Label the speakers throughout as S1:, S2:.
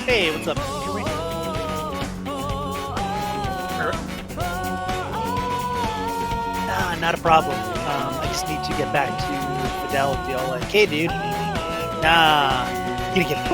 S1: Hey, what's up? Can you read? Not a problem. I just need to get back to Fidelity. All like, hey, dude. Nah, gonna get.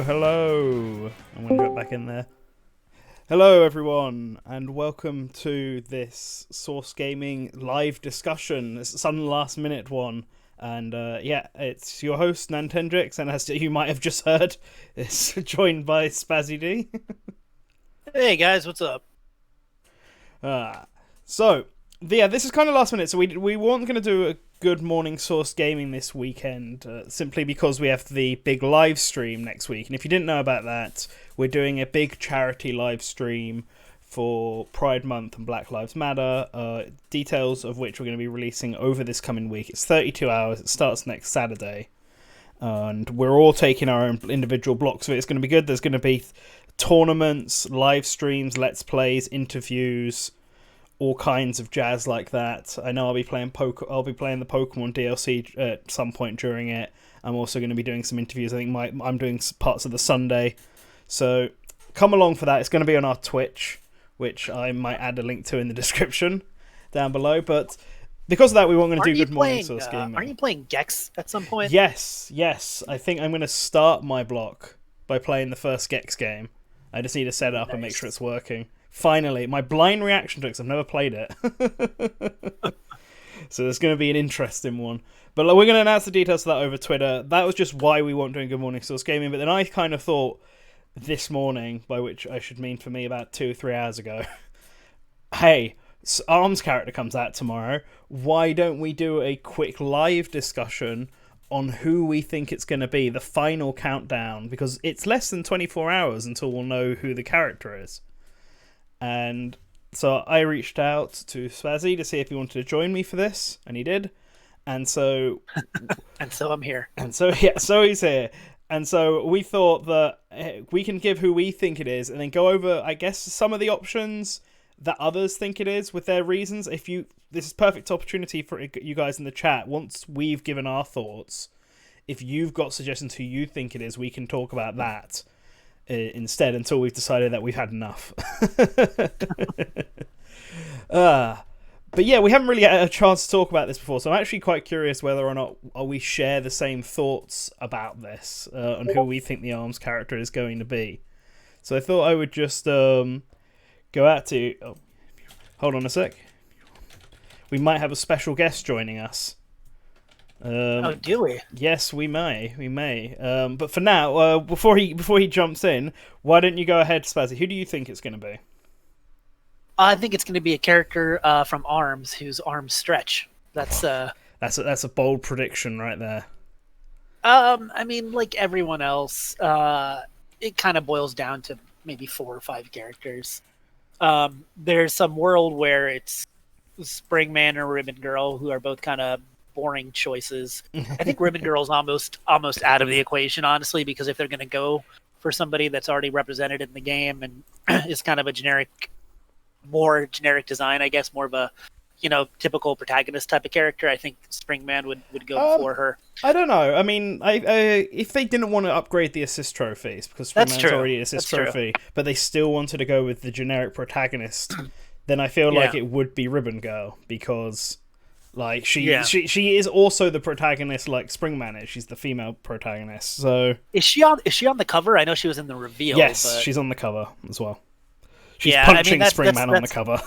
S2: Hello. I'm going to get back in there. Hello, everyone, and welcome to this Source Gaming live discussion. It's a sudden last-minute one. And, it's your host, NantenJex, and as you might have just heard, it's joined by Spazzy D.
S1: Hey, guys, what's up?
S2: This is kind of last minute, so we weren't going to do a Good Morning Source Gaming this weekend, simply because we have the big live stream next week. And if you didn't know about that, we're doing a big charity live stream for Pride Month and Black Lives Matter, details of which we're going to be releasing over this coming week. It's 32 hours, it starts next Saturday, and we're all taking our own individual blocks of it. It's going to be good. There's going to be tournaments, live streams, let's plays, interviews, all kinds of jazz like that. I know I'll be playing the Pokemon DLC at some point during it. I'm also going to be doing some interviews. I think I'm doing parts of the Sunday. So come along for that. It's going to be on our Twitch, which I might add a link to in the description down below. But because of that, we weren't going to do Good Morning Source Gaming.
S1: Aren't you playing Gex at some point?
S2: Yes. I think I'm going to start my block by playing the first Gex game. I just need to set it up and make sure it's working. Finally, my blind reaction to it, because I've never played it. So there's going to be an interesting one. But we're going to announce the details of that over Twitter. That was just why we weren't doing Good Morning Source Gaming. But then I kind of thought this morning, by which I should mean for me about 2 or 3 hours ago, hey, ARM's character comes out tomorrow. Why don't we do a quick live discussion on who we think it's going to be, the final countdown? Because it's less than 24 hours until we'll know who the character is. And so I reached out to Spazzy to see if he wanted to join me for this, and he did. And so
S1: and so I'm here.
S2: And so so he's here. And so we thought that we can give who we think it is, and then go over, I guess, some of the options that others think it is with their reasons. This is perfect opportunity for you guys in the chat. Once we've given our thoughts, if you've got suggestions who you think it is, we can talk about that instead until we've decided that we've had enough. But yeah, we haven't really had a chance to talk about this before, so I'm actually quite curious whether or not we share the same thoughts about this, on who we think the ARMS character is going to be. So I thought I would just go out to... Oh, hold on a sec. We might have a special guest joining us.
S1: Do we?
S2: Yes, we may. But for now, before he jumps in, why don't you go ahead, Spazzy? Who do you think it's going to be?
S1: I think it's going to be a character from ARMS whose arms stretch. That's
S2: a bold prediction right there.
S1: I mean, like everyone else, it kind of boils down to maybe 4 or 5 characters. There's some world where it's Springman or Ribbon Girl, who are both kind of boring choices. I think Ribbon Girl's almost out of the equation, honestly, because if they're going to go for somebody that's already represented in the game and is kind of a more generic design, I guess, more of a typical protagonist type of character, I think Springman would go for her.
S2: I don't know. I mean, if they didn't want to upgrade the assist trophies, because Springman's already an assist trophy, but they still wanted to go with the generic protagonist, then I feel like it would be Ribbon Girl, because like she is also the protagonist like Springman is. She's the female protagonist. So is she on the cover? I know she was in the reveal. Yes, but... she's on the cover as well. She's punching Springman on the cover.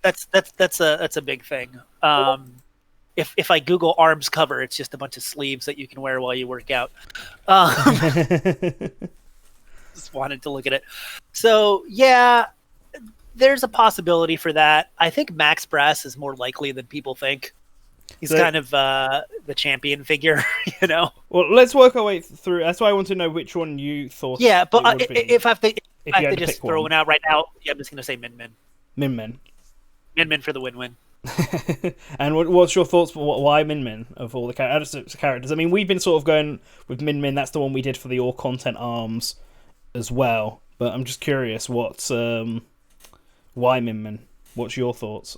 S1: that's a big thing. If I Google ARMS cover, it's just a bunch of sleeves that you can wear while you work out. Just wanted to look at it. So yeah, There's a possibility for that. I think Max Brass is more likely than people think. He's kind of the champion figure, you know.
S2: Well, let's work our way through. That's why I want to know which one you thought.
S1: Yeah, but if I have to just throw
S2: one
S1: out right now, I'm just gonna say Min Min.
S2: Min Min.
S1: Min Min for the win-win.
S2: And what's your thoughts? Why Min Min of all the characters? I mean, we've been sort of going with Min Min. That's the one we did for the all content arms as well. But I'm just curious, what's why Min Min? What's your thoughts?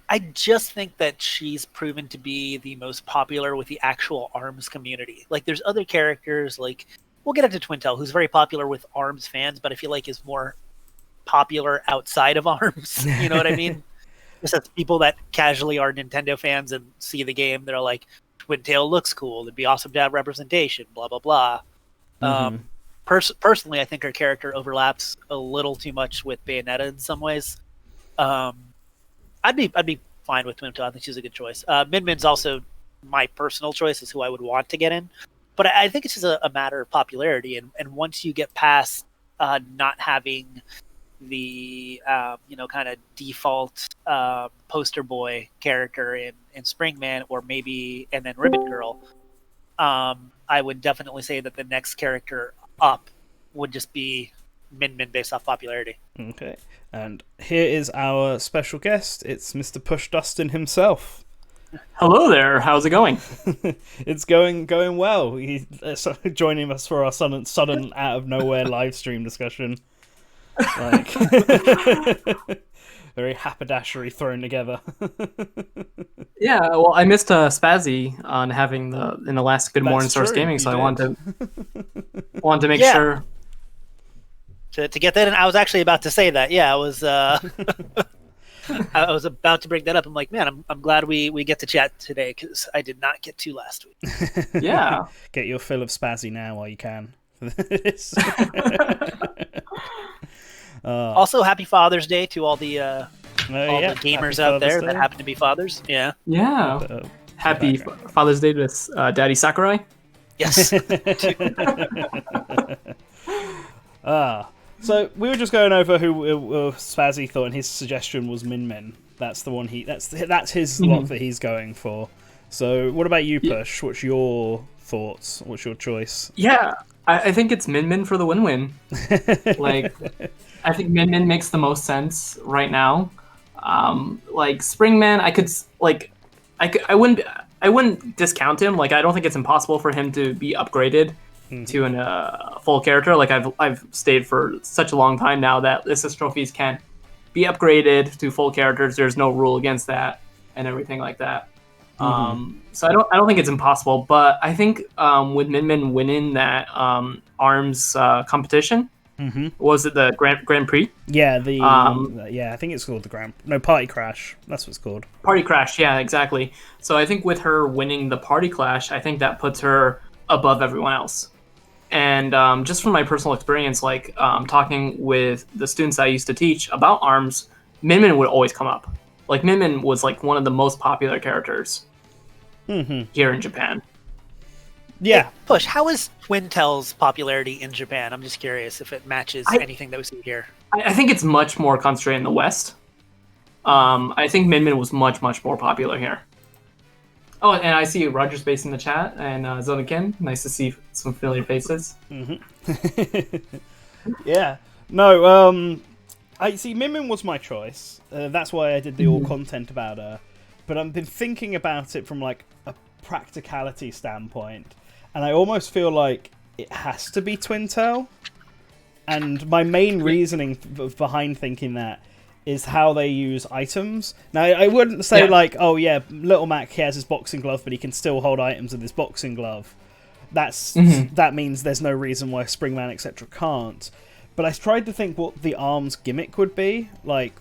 S1: I just think that she's proven to be the most popular with the actual ARMS community. Like, there's other characters, like, we'll get into Twintel, who's very popular with ARMS fans, but I feel like is more popular outside of ARMS. You know what I mean? Just as people that casually are Nintendo fans and see the game, they're like, Twintail looks cool. It'd be awesome to have representation, blah, blah, blah. Personally, I think her character overlaps a little too much with Bayonetta in some ways. I'd be fine with Twintail. I think she's a good choice. Min Min's also my personal choice, is who I would want to get in. But I think it's just a matter of popularity. And once you get past not having the kind of default poster boy character in Springman, or maybe and then Ribbon Girl, I would definitely say that the next character up would just be Min Min based off popularity.
S2: Okay, and here is our special guest. It's Mr. Push Dustin himself.
S3: Hello there. How's it going?
S2: It's going well. He's joining us for our sudden out of nowhere live stream discussion. Like very haberdashery thrown together.
S3: Yeah, well, I missed Spazzy on having in the last Good Morning Source Gaming, so I wanted to make sure
S1: to get that in. I was actually about to say that. Yeah, I was I was about to bring that up. I'm like, man, I'm glad we get to chat today, because I did not get to last week.
S3: Yeah.
S2: Get your fill of Spazzy now while you can.
S1: Also, happy Father's Day to all the gamers out there that happen to be fathers. Yeah.
S3: Yeah. Happy Father's Day to Daddy Sakurai.
S1: Yes.
S2: So we were just going over who Spazzy thought, and his suggestion was Min Min. That's the one that's his lot that he's going for. So what about you, Push? What's your thoughts? What's your choice?
S3: Yeah, I think it's Min Min for the win-win. Like, I think Min Min makes the most sense right now. Like Springman, I wouldn't discount him. Like, I don't think it's impossible for him to be upgraded to a full character. Like, I've stayed for such a long time now that SS trophies can be upgraded to full characters. There's no rule against that and everything like that. So I don't think it's impossible, but I think with Min Min winning that ARMS competition, was it the Grand Prix?
S2: Yeah, I think it's called the Party Crash. That's what it's called.
S3: Party Crash, yeah, exactly. So I think with her winning the Party Clash, I think that puts her above everyone else. And just from my personal experience, like talking with the students I used to teach about ARMS, Min Min would always come up. Like, Min Min was like one of the most popular characters here in Japan.
S2: Yeah.
S1: Hey, Push, how is Twintel's popularity in Japan? I'm just curious if it matches anything that we see here.
S3: I think it's much more concentrated in the West. I think Min Min was much, much more popular here. Oh, and I see Roger Space in the chat, and Zodakin. Nice to see some familiar faces.
S2: Yeah. No, I see Min Min was my choice. That's why I did the all content about her. But I've been thinking about it from like a practicality standpoint, and I almost feel like it has to be Twintel. And my main reasoning behind thinking that is how they use items. Now, I wouldn't say like, oh yeah, Little Mac, he has his boxing glove, but he can still hold items with his boxing glove. That means there's no reason why Springman, etc. can't. But I tried to think what the ARMS gimmick would be. Like,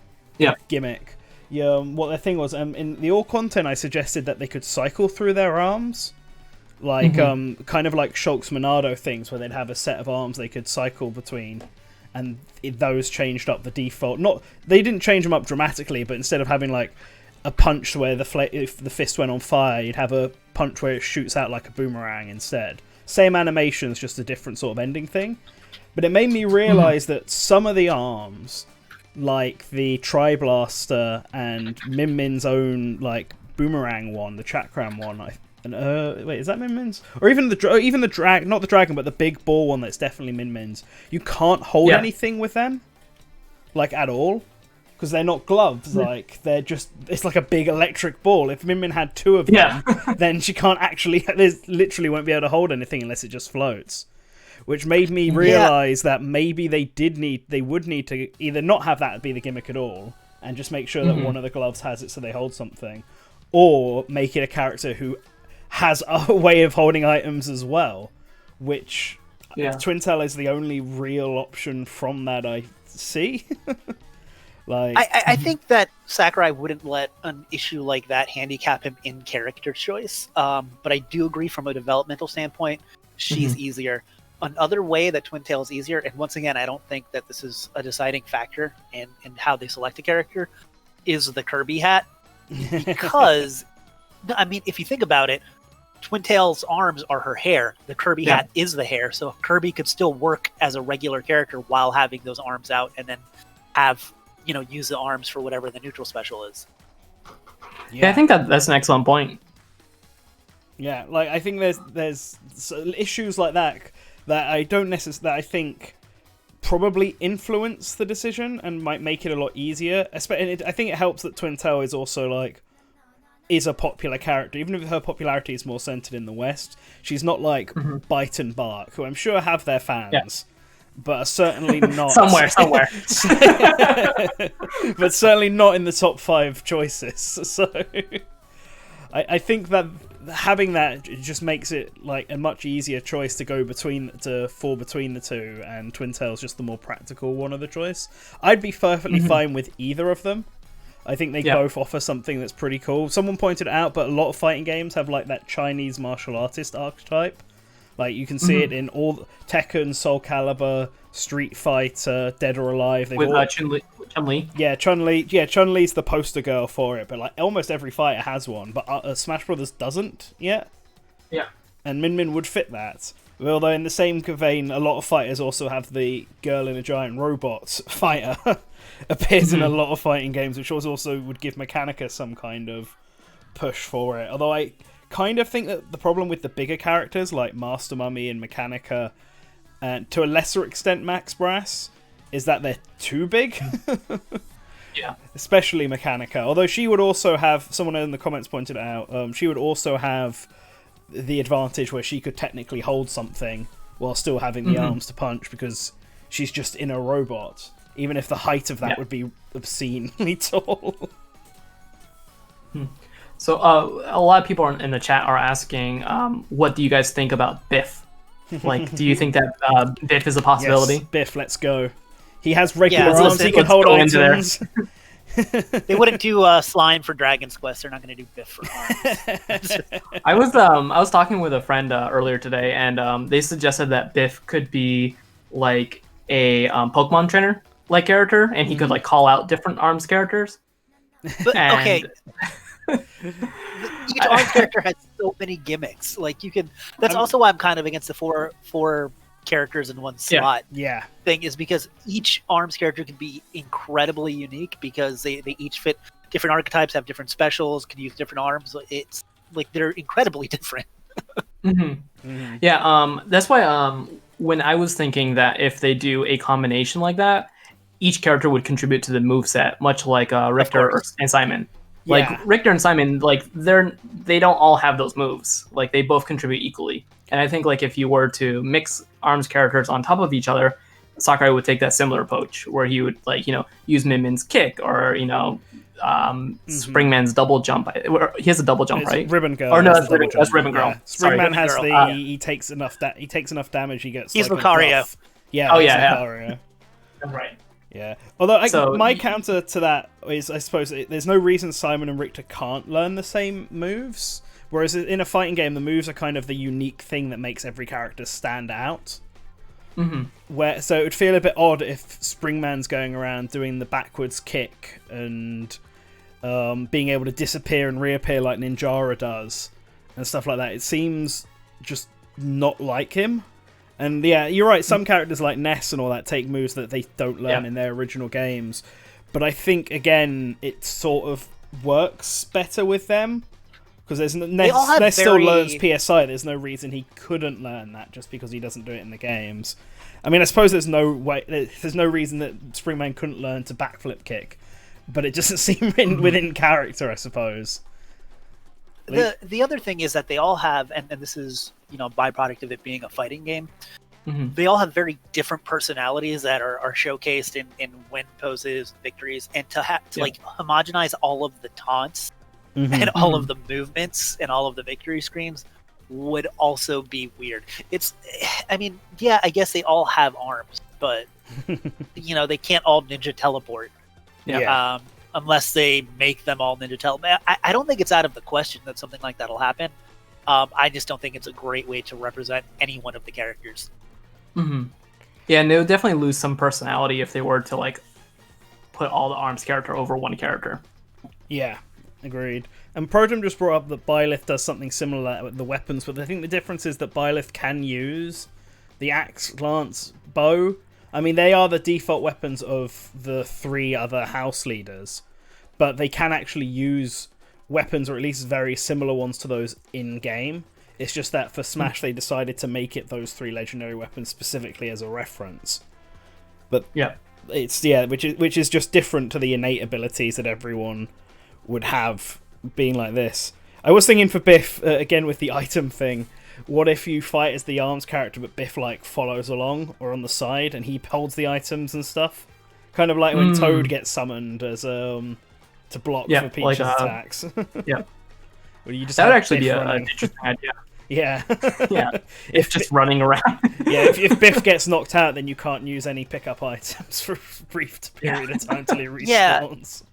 S2: gimmick. Yeah, what their thing was. In the all content, I suggested that they could cycle through their arms. Like, kind of like Shulk's Monado things, where they'd have a set of arms they could cycle between. And those changed up the default. They didn't change them up dramatically, but instead of having like a punch where if the fist went on fire, you'd have a punch where it shoots out like a boomerang instead. Same animations, just a different sort of ending thing. But it made me realise that some of the arms like the Tri-Blaster and Min Min's own like boomerang one, the Chakram one. Wait, is that Min Min's? Or even the drag, not the dragon, but the big ball one that's definitely Min Min's. You can't hold anything with them, like at all, because they're not gloves. Like they're just, it's like a big electric ball. If Min Min had 2 of them, then she can't actually. There's literally won't be able to hold anything unless it just floats. Which made me realize that maybe they would need to either not have that be the gimmick at all, and just make sure that one of the gloves has it so they hold something, or make it a character who has a way of holding items as well, which Twintel is the only real option from that I see. Like,
S1: I think that Sakurai wouldn't let an issue like that handicap him in character choice, but I do agree from a developmental standpoint, she's easier. Another way that Twintail is easier, and once again, I don't think that this is a deciding factor in how they select a character, is the Kirby hat. Because, I mean, if you think about it, Twintail's arms are her hair. The Kirby hat is the hair, so Kirby could still work as a regular character while having those arms out, and then have, use the arms for whatever the neutral special is.
S3: Yeah, I think that's an excellent point.
S2: Yeah, like I think there's issues like that I don't necessarily, that I think probably influence the decision and might make it a lot easier. I think it helps that Twintel is also is a popular character, even if her popularity is more centered in the West. She's not like Bite and Bark, who I'm sure have their fans, but are certainly not
S3: somewhere.
S2: But certainly not in the top 5 choices. So I think that having that just makes it like a much easier choice to fall between the two, and Twintail's just the more practical one of the choice. I'd be perfectly fine with either of them. I think they both offer something that's pretty cool. Someone pointed it out, but a lot of fighting games have like that Chinese martial artist archetype. Like you can see it in all Tekken, Soul Calibur, Street Fighter, Dead or Alive.
S3: With Chun-Li.
S2: Yeah, Chun-Li. Yeah, Chun-Li's the poster girl for it, but like almost every fighter has one, but Smash Brothers doesn't yet.
S3: Yeah.
S2: And Min Min would fit that. Although in the same vein, a lot of fighters also have the girl in a giant robot fighter. Appears in a lot of fighting games, which also would give Mechanica some kind of push for it. Although I kind of think that the problem with the bigger characters like Master Mummy and Mechanica, and to a lesser extent Max Brass, is that they're too big.
S3: Yeah.
S2: Especially Mechanica. Although she would also have, someone in the comments pointed out, she would also have the advantage where she could technically hold something while still having the arms to punch, because she's just in a robot. Even if the height of that would be obscenely tall.
S3: So a lot of people in the chat are asking, what do you guys think about Biff? Like, do you think that Biff is a possibility?
S2: Yes, Biff, let's go. He has regular arms,
S1: listen,
S2: he can hold items.
S1: They wouldn't do Slime for Dragon's Quest. They're not going to do Biff for arms.
S3: I was talking with a friend earlier today, and they suggested that Biff could be like a Pokemon trainer like character, and he could like call out different arms characters.
S1: But okay, each arms character has so many gimmicks. Like you can. That's also why I'm kind of against the four characters in one slot.
S2: Yeah.
S1: Thing is because each arms character can be incredibly unique because they each fit different archetypes, have different specials, can use different arms. It's like they're incredibly different.
S3: Yeah. That's why when I was thinking that if they do a combination like that, each character would contribute to the moveset, much like Richter and Simon. Like Richter and Simon, like they don't all have those moves. Like they both contribute equally. And I think like if you were to mix arms characters on top of each other, Sakurai would take that similar approach where he would like use Min Min's kick or Springman's double jump. He has a double jump, right?
S2: Ribbon Girl.
S3: Or no, that's Ribbon Girl.
S2: Yeah. Springman has he takes enough damage. He gets.
S1: He's Lucario.
S2: Yeah. Lucario.
S3: Right.
S2: Yeah. Although my counter to that is, I suppose, there's no reason Simon and Richter can't learn the same moves. Whereas in a fighting game, the moves are kind of the unique thing that makes every character stand out. So it would feel a bit odd if Springman's going around doing the backwards kick and being able to disappear and reappear like Ninjara does and stuff like that. It seems just not like him. And yeah, you're right. Some characters like Ness and all that take moves that they don't learn in their original games. But I think, again, it sort of works better with them. Because Ness still learns PSI. There's no reason he couldn't learn that just because he doesn't do it in the games. I mean, I suppose there's no reason that Springman couldn't learn to backflip kick. But it doesn't seem within character, I suppose.
S1: The other thing is that they all have, and this is a byproduct of it being a fighting game. They all have very different personalities that are showcased in win poses, victories, and to homogenize all of the taunts and all of the movements and all of the victory screams would also be weird. I guess they all have arms, but they can't all ninja teleport. Unless they make them all ninja teleport. I don't think it's out of the question that something like that'll happen. I just don't think it's a great way to represent any one of the characters.
S3: Yeah, and they would definitely lose some personality if they were to put all the arms character over one character.
S2: Yeah, agreed. And Protum just brought up that Byleth does something similar with the weapons, but I think the difference is that Byleth can use the axe, lance, bow. I mean, they are the default weapons of the 3 other house leaders, but they can actually use weapons, or at least very similar ones to those in-game. It's just that for Smash, they decided to make it those 3 legendary weapons specifically as a reference. But it's which is just different to the innate abilities that everyone would have being like this. I was thinking for Biff, again with the item thing, what if you fight as the arms character, but Biff follows along or on the side, and he holds the items and stuff, kind of like when Toad gets summoned as to block for Peach's attacks.
S3: Yeah,
S2: well, you just
S3: that would actually be an interesting idea.
S2: Yeah,
S3: if just running around.
S2: If Biff gets knocked out, then you can't use any pickup items for a brief period of time until he respawns.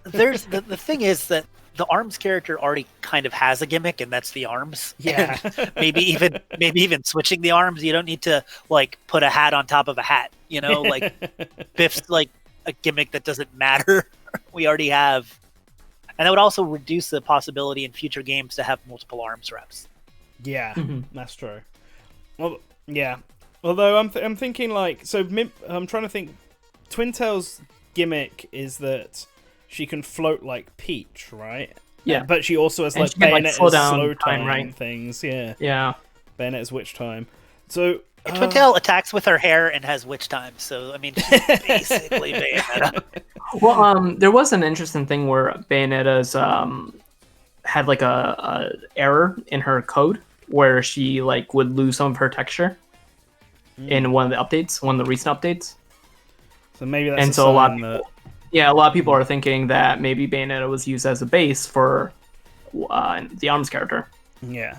S1: There's the thing is that the arms character already kind of has a gimmick, and that's the arms.
S2: Yeah.
S1: maybe even switching the arms. You don't need to put a hat on top of a hat. Biff's a gimmick that doesn't matter. We already have, and that would also reduce the possibility in future games to have multiple arms reps.
S2: Yeah, that's true. Well, yeah. Although I'm thinking I'm trying to think. Twintail's gimmick is that she can float like Peach, right?
S3: Yeah.
S2: But she also has Bayonetta's slow time things. Yeah.
S3: Yeah.
S2: Bayonetta's witch time. So
S1: Twintail attacks with her hair and has witch time. So I mean, she's basically Bayonetta.
S3: Well, there was an interesting thing where Bayonetta's had a error in her code where she would lose some of her texture in one of the updates, one of the recent updates.
S2: So maybe that's a lot
S3: of people are thinking that maybe Bayonetta was used as a base for the arms character.
S2: Yeah,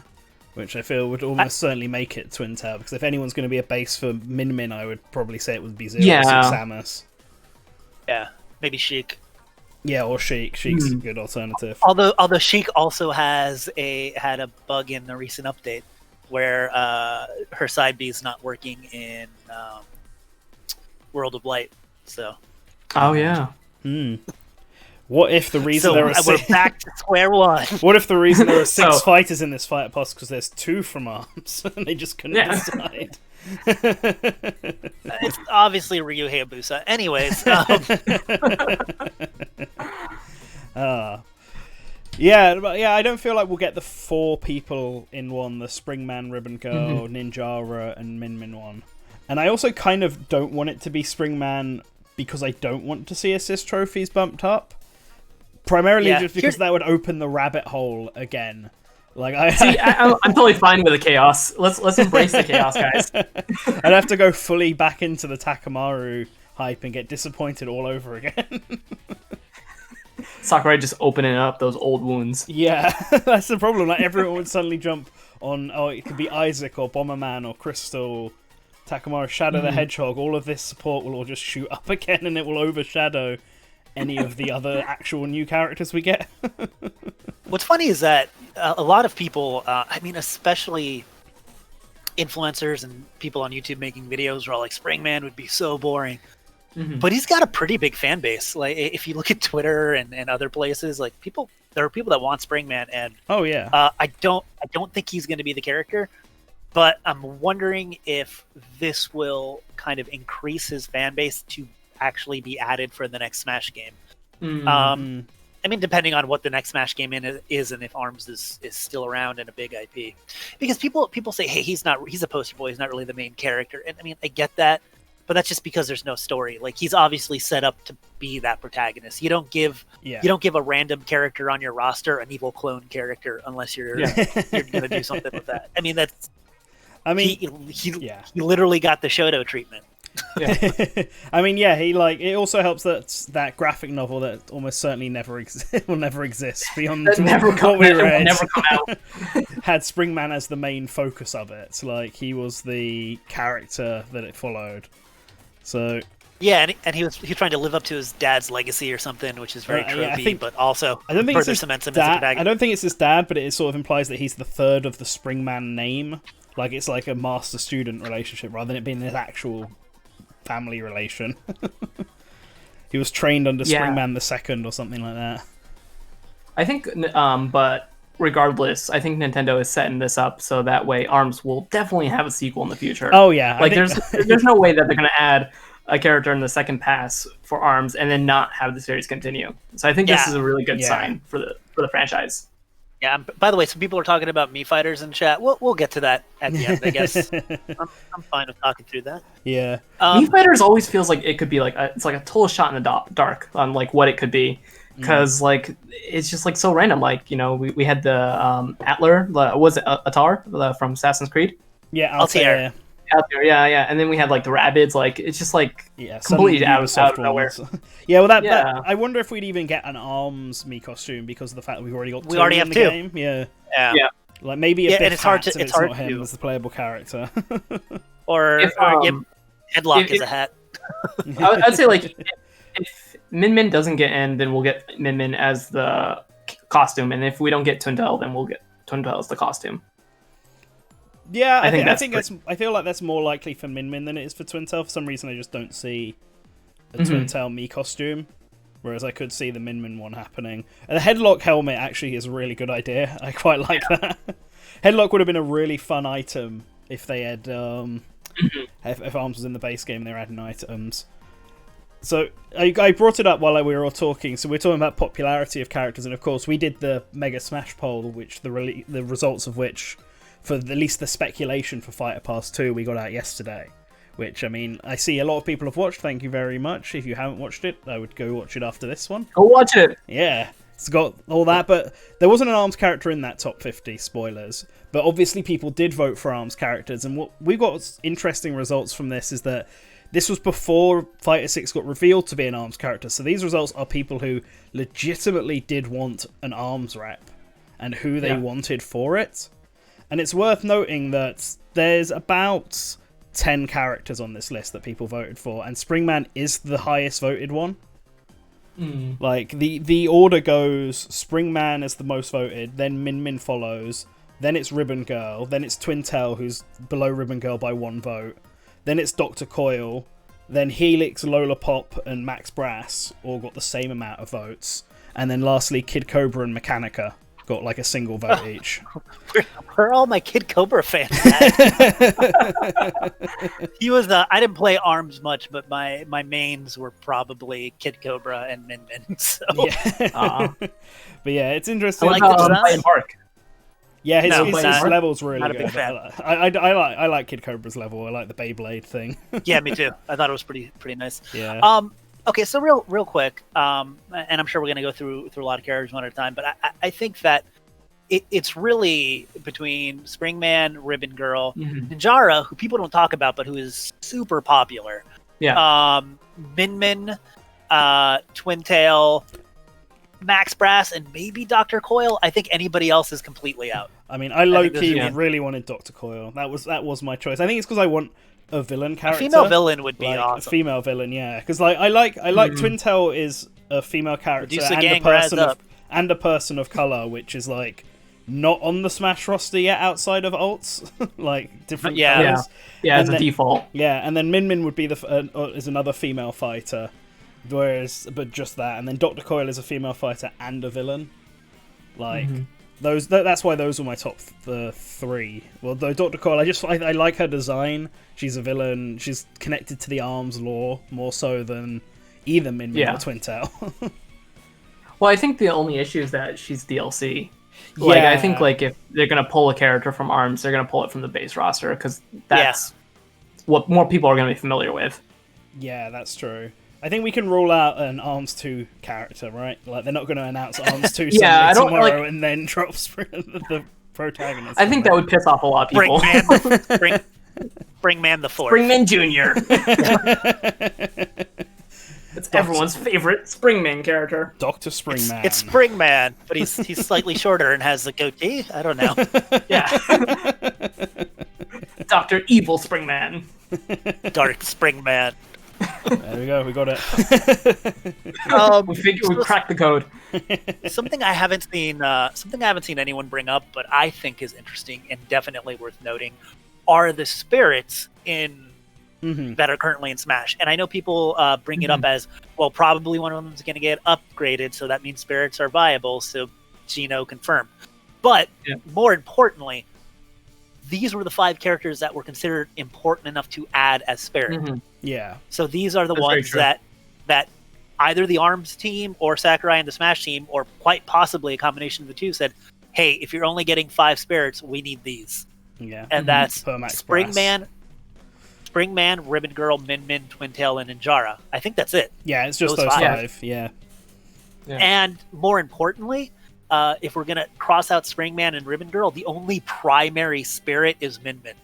S2: which I feel would almost certainly make it Twintail, because if anyone's going to be a base for Min Min, I would probably say it would be Zero Samus.
S1: Yeah, maybe Sheik.
S2: Yeah, or Sheik. Sheik's a good alternative.
S1: Although Sheik also had a bug in the recent update where her side B is not working in World of Light. So.
S3: Oh yeah.
S2: What if the reason
S1: we're back to square one?
S2: What if the reason there are 6 fighters in this fight are because there's 2 from arms and they just couldn't decide?
S1: It's obviously Ryu Hayabusa. Anyways.
S2: I don't feel like we'll get the 4 people in one: the Springman, Ribbon Girl, Ninjara, and Min Min one. And I also kind of don't want it to be Springman because I don't want to see assist trophies bumped up. Primarily just because that would open the rabbit hole again.
S3: I'm totally fine with the chaos. Let's embrace the chaos, guys.
S2: I'd have to go fully back into the Takamaru hype and get disappointed all over again.
S3: Sakurai just opening up those old wounds.
S2: Yeah, that's the problem. Everyone would suddenly jump on, it could be Isaac or Bomberman or Crystal, Takamaru, Shadow the Hedgehog. All of this support will all just shoot up again, and it will overshadow any of the other actual new characters we get.
S1: What's funny is that a lot of people, especially influencers and people on YouTube making videos, are all like, Springman would be so boring. But he's got a pretty big fan base. If you look at Twitter and other places, there are people that want Springman, and
S2: oh yeah,
S1: I don't think he's going to be the character. but I'm wondering if this will kind of increase his fan base to actually be added for the next Smash game. I mean, depending on what the next Smash game is, and if Arms is still around and a big IP, because people say, hey, he's a poster boy, he's not really the main character, and I mean, I get that, but that's just because there's no story. Like, he's obviously set up to be that protagonist. You don't give a random character on your roster an evil clone character unless you're gonna do something with that. I mean, he literally got the Shoto treatment.
S3: Yeah.
S2: I mean, it also helps that graphic novel that almost certainly will never exist beyond what we read.
S3: Never come out.
S2: Had Springman as the main focus of it. Like, he was the character that it followed. So
S1: yeah, and he was trying to live up to his dad's legacy or something, which is very tropey, but also
S2: I don't think
S1: further cements him as a protagonist.
S2: I don't think it's his dad, but it sort of implies that he's the third of the Springman name. Like, it's like a master-student relationship rather than it being his actual family relation. He was trained under Springman the Second or something like that.
S3: I think, but regardless, I think Nintendo is setting this up so that way Arms will definitely have a sequel in the future.
S2: Oh yeah,
S3: like there's no way that they're going to add a character in the second pass for Arms and then not have the series continue. So I think this is a really good sign for the franchise.
S1: Yeah. By the way, some people are talking about Mii Fighters in chat. We'll get to that at the end, I guess. I'm fine with talking through that.
S2: Yeah.
S3: Mii Fighters always feels like it could be it's like a total shot in the dark on like what it could be, because like it's just like so random. Like, you know, we had the Atler, was it Atar from Assassin's Creed?
S2: Yeah, Altair.
S3: Yeah, and then we had like the Rabbids. Like, it's just like completely out of nowhere.
S2: Yeah, well, that I wonder if we'd even get an Arms Mii costume because of the fact that we've already got two in the game. Yeah. Like, maybe if it's hard to, it's not him as the playable character,
S1: or Headlock is a hat.
S3: I'd say like if Min Min doesn't get in, then we'll get Min Min as the costume, and if we don't get Twintelle, then we'll get Twintelle as the costume.
S2: Yeah, I feel like that's more likely for Min Min than it is for Twintelle. For some reason, I just don't see a Twintelle Mii costume, whereas I could see the Min Min one happening. And the Headlock helmet actually is a really good idea. I quite like that. Headlock would have been a really fun item if they had if Arms was in the base game and they were adding items. So I brought it up while we were all talking. So we're talking about popularity of characters, and of course we did the Mega Smash poll, which the results of which, for at least the speculation for Fighter Pass 2, we got out yesterday. Which, I mean, I see a lot of people have watched. Thank you very much. If you haven't watched it, I would go watch it after this one.
S3: Go watch it!
S2: Yeah, it's got all that, but there wasn't an Arms character in that top 50, spoilers. But obviously people did vote for Arms characters, and what we got interesting results from this is that this was before Fighter 6 got revealed to be an Arms character, so these results are people who legitimately did want an Arms rep, and who they wanted for it. And it's worth noting that there's about 10 characters on this list that people voted for, and Springman is the highest voted one. Like, the order goes Springman is the most voted, then Min Min follows, then it's Ribbon Girl, then it's Twintelle, who's below Ribbon Girl by 1 vote, then it's Dr. Coil, then Helix, Lola Pop, and Max Brass all got the same amount of votes, and then lastly Kid Cobra and Mechanica got like a single vote each.
S1: Where are all my Kid Cobra fans at? He was I didn't play Arms much, but my mains were probably Kid Cobra and Min Min. So.
S2: Yeah. But yeah, it's interesting.
S3: I like playing Park.
S2: Yeah, his level's really
S1: Not
S2: good.
S1: a big fan.
S2: I like Kid Cobra's level. I like the Beyblade thing.
S1: Yeah, me too. I thought it was pretty nice.
S2: Yeah.
S1: Okay, so real quick, and I'm sure we're going to go through a lot of characters one at a time, but I think that it's really between Springman, Ribbon Girl, Ninjara, who people don't talk about, but who is super popular.
S3: Yeah.
S1: Min Min, Twintale, Max Brass, and maybe Dr. Coil. I think anybody else is completely out.
S2: I mean, I low-key really wanted Dr. Coil. That was my choice. I think it's because I want a villain character.
S1: A female villain would be
S2: like,
S1: awesome.
S2: A female villain, yeah. Because like I like Twintelle is a female character and a person of color, which is like not on the Smash roster yet outside of alts, like different colors.
S3: Yeah, as a default.
S2: Yeah, and then Min Min would be is another female fighter, but just that, and then Dr. Coil is a female fighter and a villain. Like That's why those were my top three. Well, though Dr. Coyle, I like her design. She's a villain. She's connected to the ARMS lore more so than either Min Min or Twintail.
S3: Well, I think the only issue is that she's DLC. Like, I think like if they're gonna pull a character from ARMS, they're gonna pull it from the base roster because that's what more people are gonna be familiar with.
S2: Yeah, that's true. I think we can rule out an ARMS 2 character, right? Like, they're not going to announce ARMS 2 tomorrow and then drop the protagonist.
S3: I think that would piss off a lot of people.
S1: Springman the Fourth.
S3: Springman Jr. It's everyone's favorite Springman character.
S2: Dr. Springman.
S1: It's Springman, but he's slightly shorter and has a goatee. I don't know.
S3: Yeah. Dr. Evil Springman.
S1: Dark Springman.
S2: There we go. We got it.
S3: We cracked the code.
S1: Something I haven't seen anyone bring up, but I think is interesting and definitely worth noting, are the spirits that are currently in Smash. And I know people bring it up as, well, probably one of them is going to get upgraded, so that means spirits are viable. So Gino confirmed. But more importantly, these were the 5 characters that were considered important enough to add as spirit.
S2: Yeah.
S1: So these are the ones that either the ARMS team or Sakurai and the Smash team, or quite possibly a combination of the two, said, hey, if you're only getting 5 spirits, we need these.
S2: Yeah.
S1: And that's Springman, Ribbon Girl, Min Min, Twintail, and Ninjara. I think that's it.
S2: Yeah, it's just those 5. Yeah.
S1: And more importantly, if we're going to cross out Springman and Ribbon Girl, the only primary spirit is Min Min.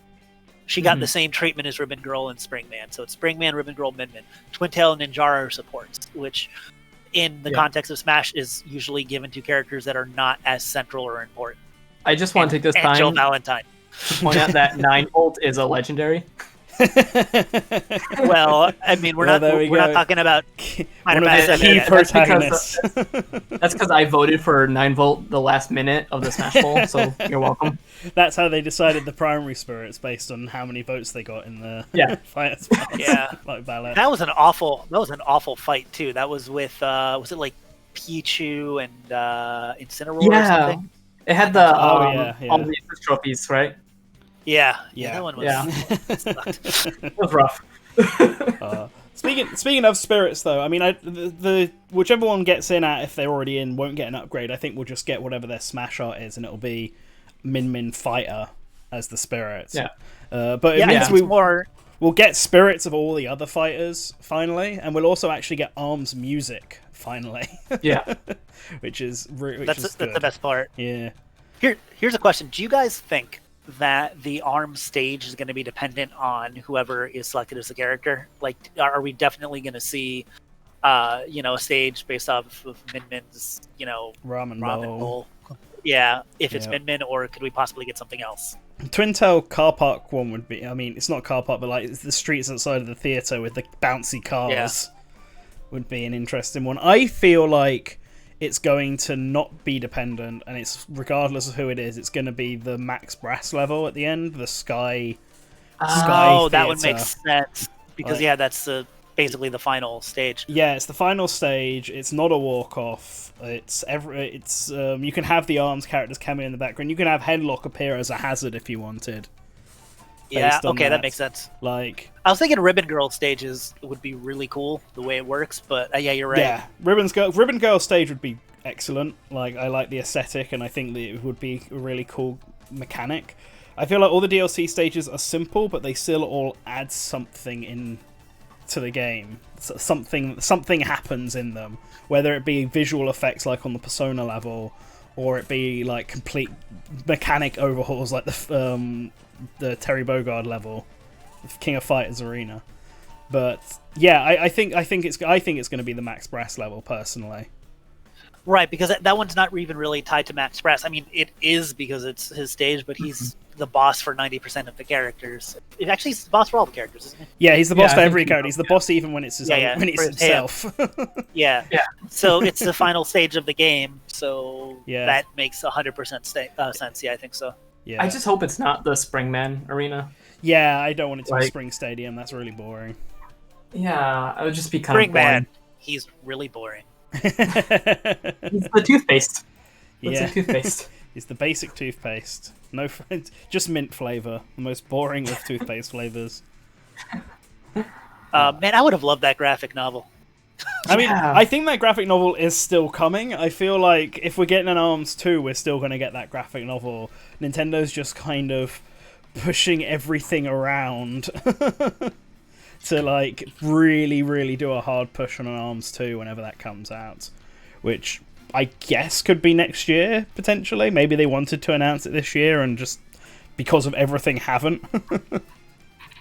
S1: She got the same treatment as Ribbon Girl and Springman. So it's Springman, Ribbon Girl, Min Min. Twintail and Ninjara are supports, which in the context of Smash is usually given to characters that are not as central or important.
S3: I just want to take this time
S1: Angel Valentine.
S3: to point out that 9-Volt is a legendary.
S1: Well, I mean, we're not talking about
S2: one of the key protagonists.
S3: That's because I voted for 9-Volt the last minute of the Smash Bowl, so you're welcome.
S2: That's how they decided the primary spirits, based on how many votes they got in the fight. Like ballot.
S1: That was an awful fight too. That was with was it like Pichu and Incineroar or something?
S3: It had the all the assist trophies, right?
S1: Yeah, that one was.
S3: It was rough.
S2: Speaking of spirits, though, I mean, the whichever one gets in at, if they're already in, won't get an upgrade. I think we'll just get whatever their Smash art is, and it'll be Min Min Fighter as the spirits.
S3: Yeah.
S2: But it means we'll get spirits of all the other fighters finally, and we'll also actually get ARMS music finally.
S3: Yeah.
S1: That's the best part.
S2: Yeah.
S1: Here's a question: do you guys think that the ARMS stage is going to be dependent on whoever is selected as a character? Like, are we definitely going to see, a stage based off of Min Min's,
S2: Ramen Bowl?
S1: Yeah, if it's Min Min, or could we possibly get something else?
S2: Twintail car park one would be. I mean, it's not car park, but like it's the streets outside of the theater with the bouncy cars. Would be an interesting one. I feel like it's going to not be dependent, and it's regardless of who it is, it's going to be the max brass level at the end, the sky.
S1: Oh, that would make sense because that's basically the final stage.
S2: Yeah, it's the final stage. It's not a walk off. It's you can have the ARMS characters coming in the background. You can have Headlock appear as a hazard if you wanted.
S1: Yeah, okay, that makes sense.
S2: Like,
S1: I was thinking Ribbon Girl stages would be really cool the way it works, but yeah, you're right.
S2: Yeah, Ribbon Girl stage would be excellent. Like, I like the aesthetic, and I think that it would be a really cool mechanic. I feel like all the DLC stages are simple, but they still all add something in to the game. Something happens in them, whether it be visual effects like on the Persona level, or it be like complete mechanic overhauls like the Terry Bogard level, King of Fighters Arena. But yeah, I think it's going to be the Max Brass level personally.
S1: Right, because that one's not even really tied to Max Brass. I mean, it is because it's his stage, but he's the boss for 90% of the characters. Actually, he's the boss for all the characters, isn't he?
S2: Yeah, he's the boss for every character. He's the boss even when it's when it's himself.
S1: Yeah. So it's the final stage of the game. So that makes 100% sense. Yeah, I think so.
S3: Yeah. I just hope it's not the Springman Arena.
S2: Yeah, I don't want it to be Spring Stadium. That's really boring.
S3: Yeah, it would just be kind of boring.
S1: Springman, he's really boring.
S3: He's the toothpaste. It's a toothpaste.
S2: He's the basic toothpaste. No, just mint flavor. The most boring of toothpaste flavors.
S1: Man, I would have loved that graphic novel.
S2: I mean, I think that graphic novel is still coming. I feel like if we're getting an ARMS 2, we're still going to get that graphic novel. Nintendo's just kind of pushing everything around to, like, really, really do a hard push on an ARMS 2 whenever that comes out. Which I guess could be next year, potentially. Maybe they wanted to announce it this year and just, because of everything, haven't.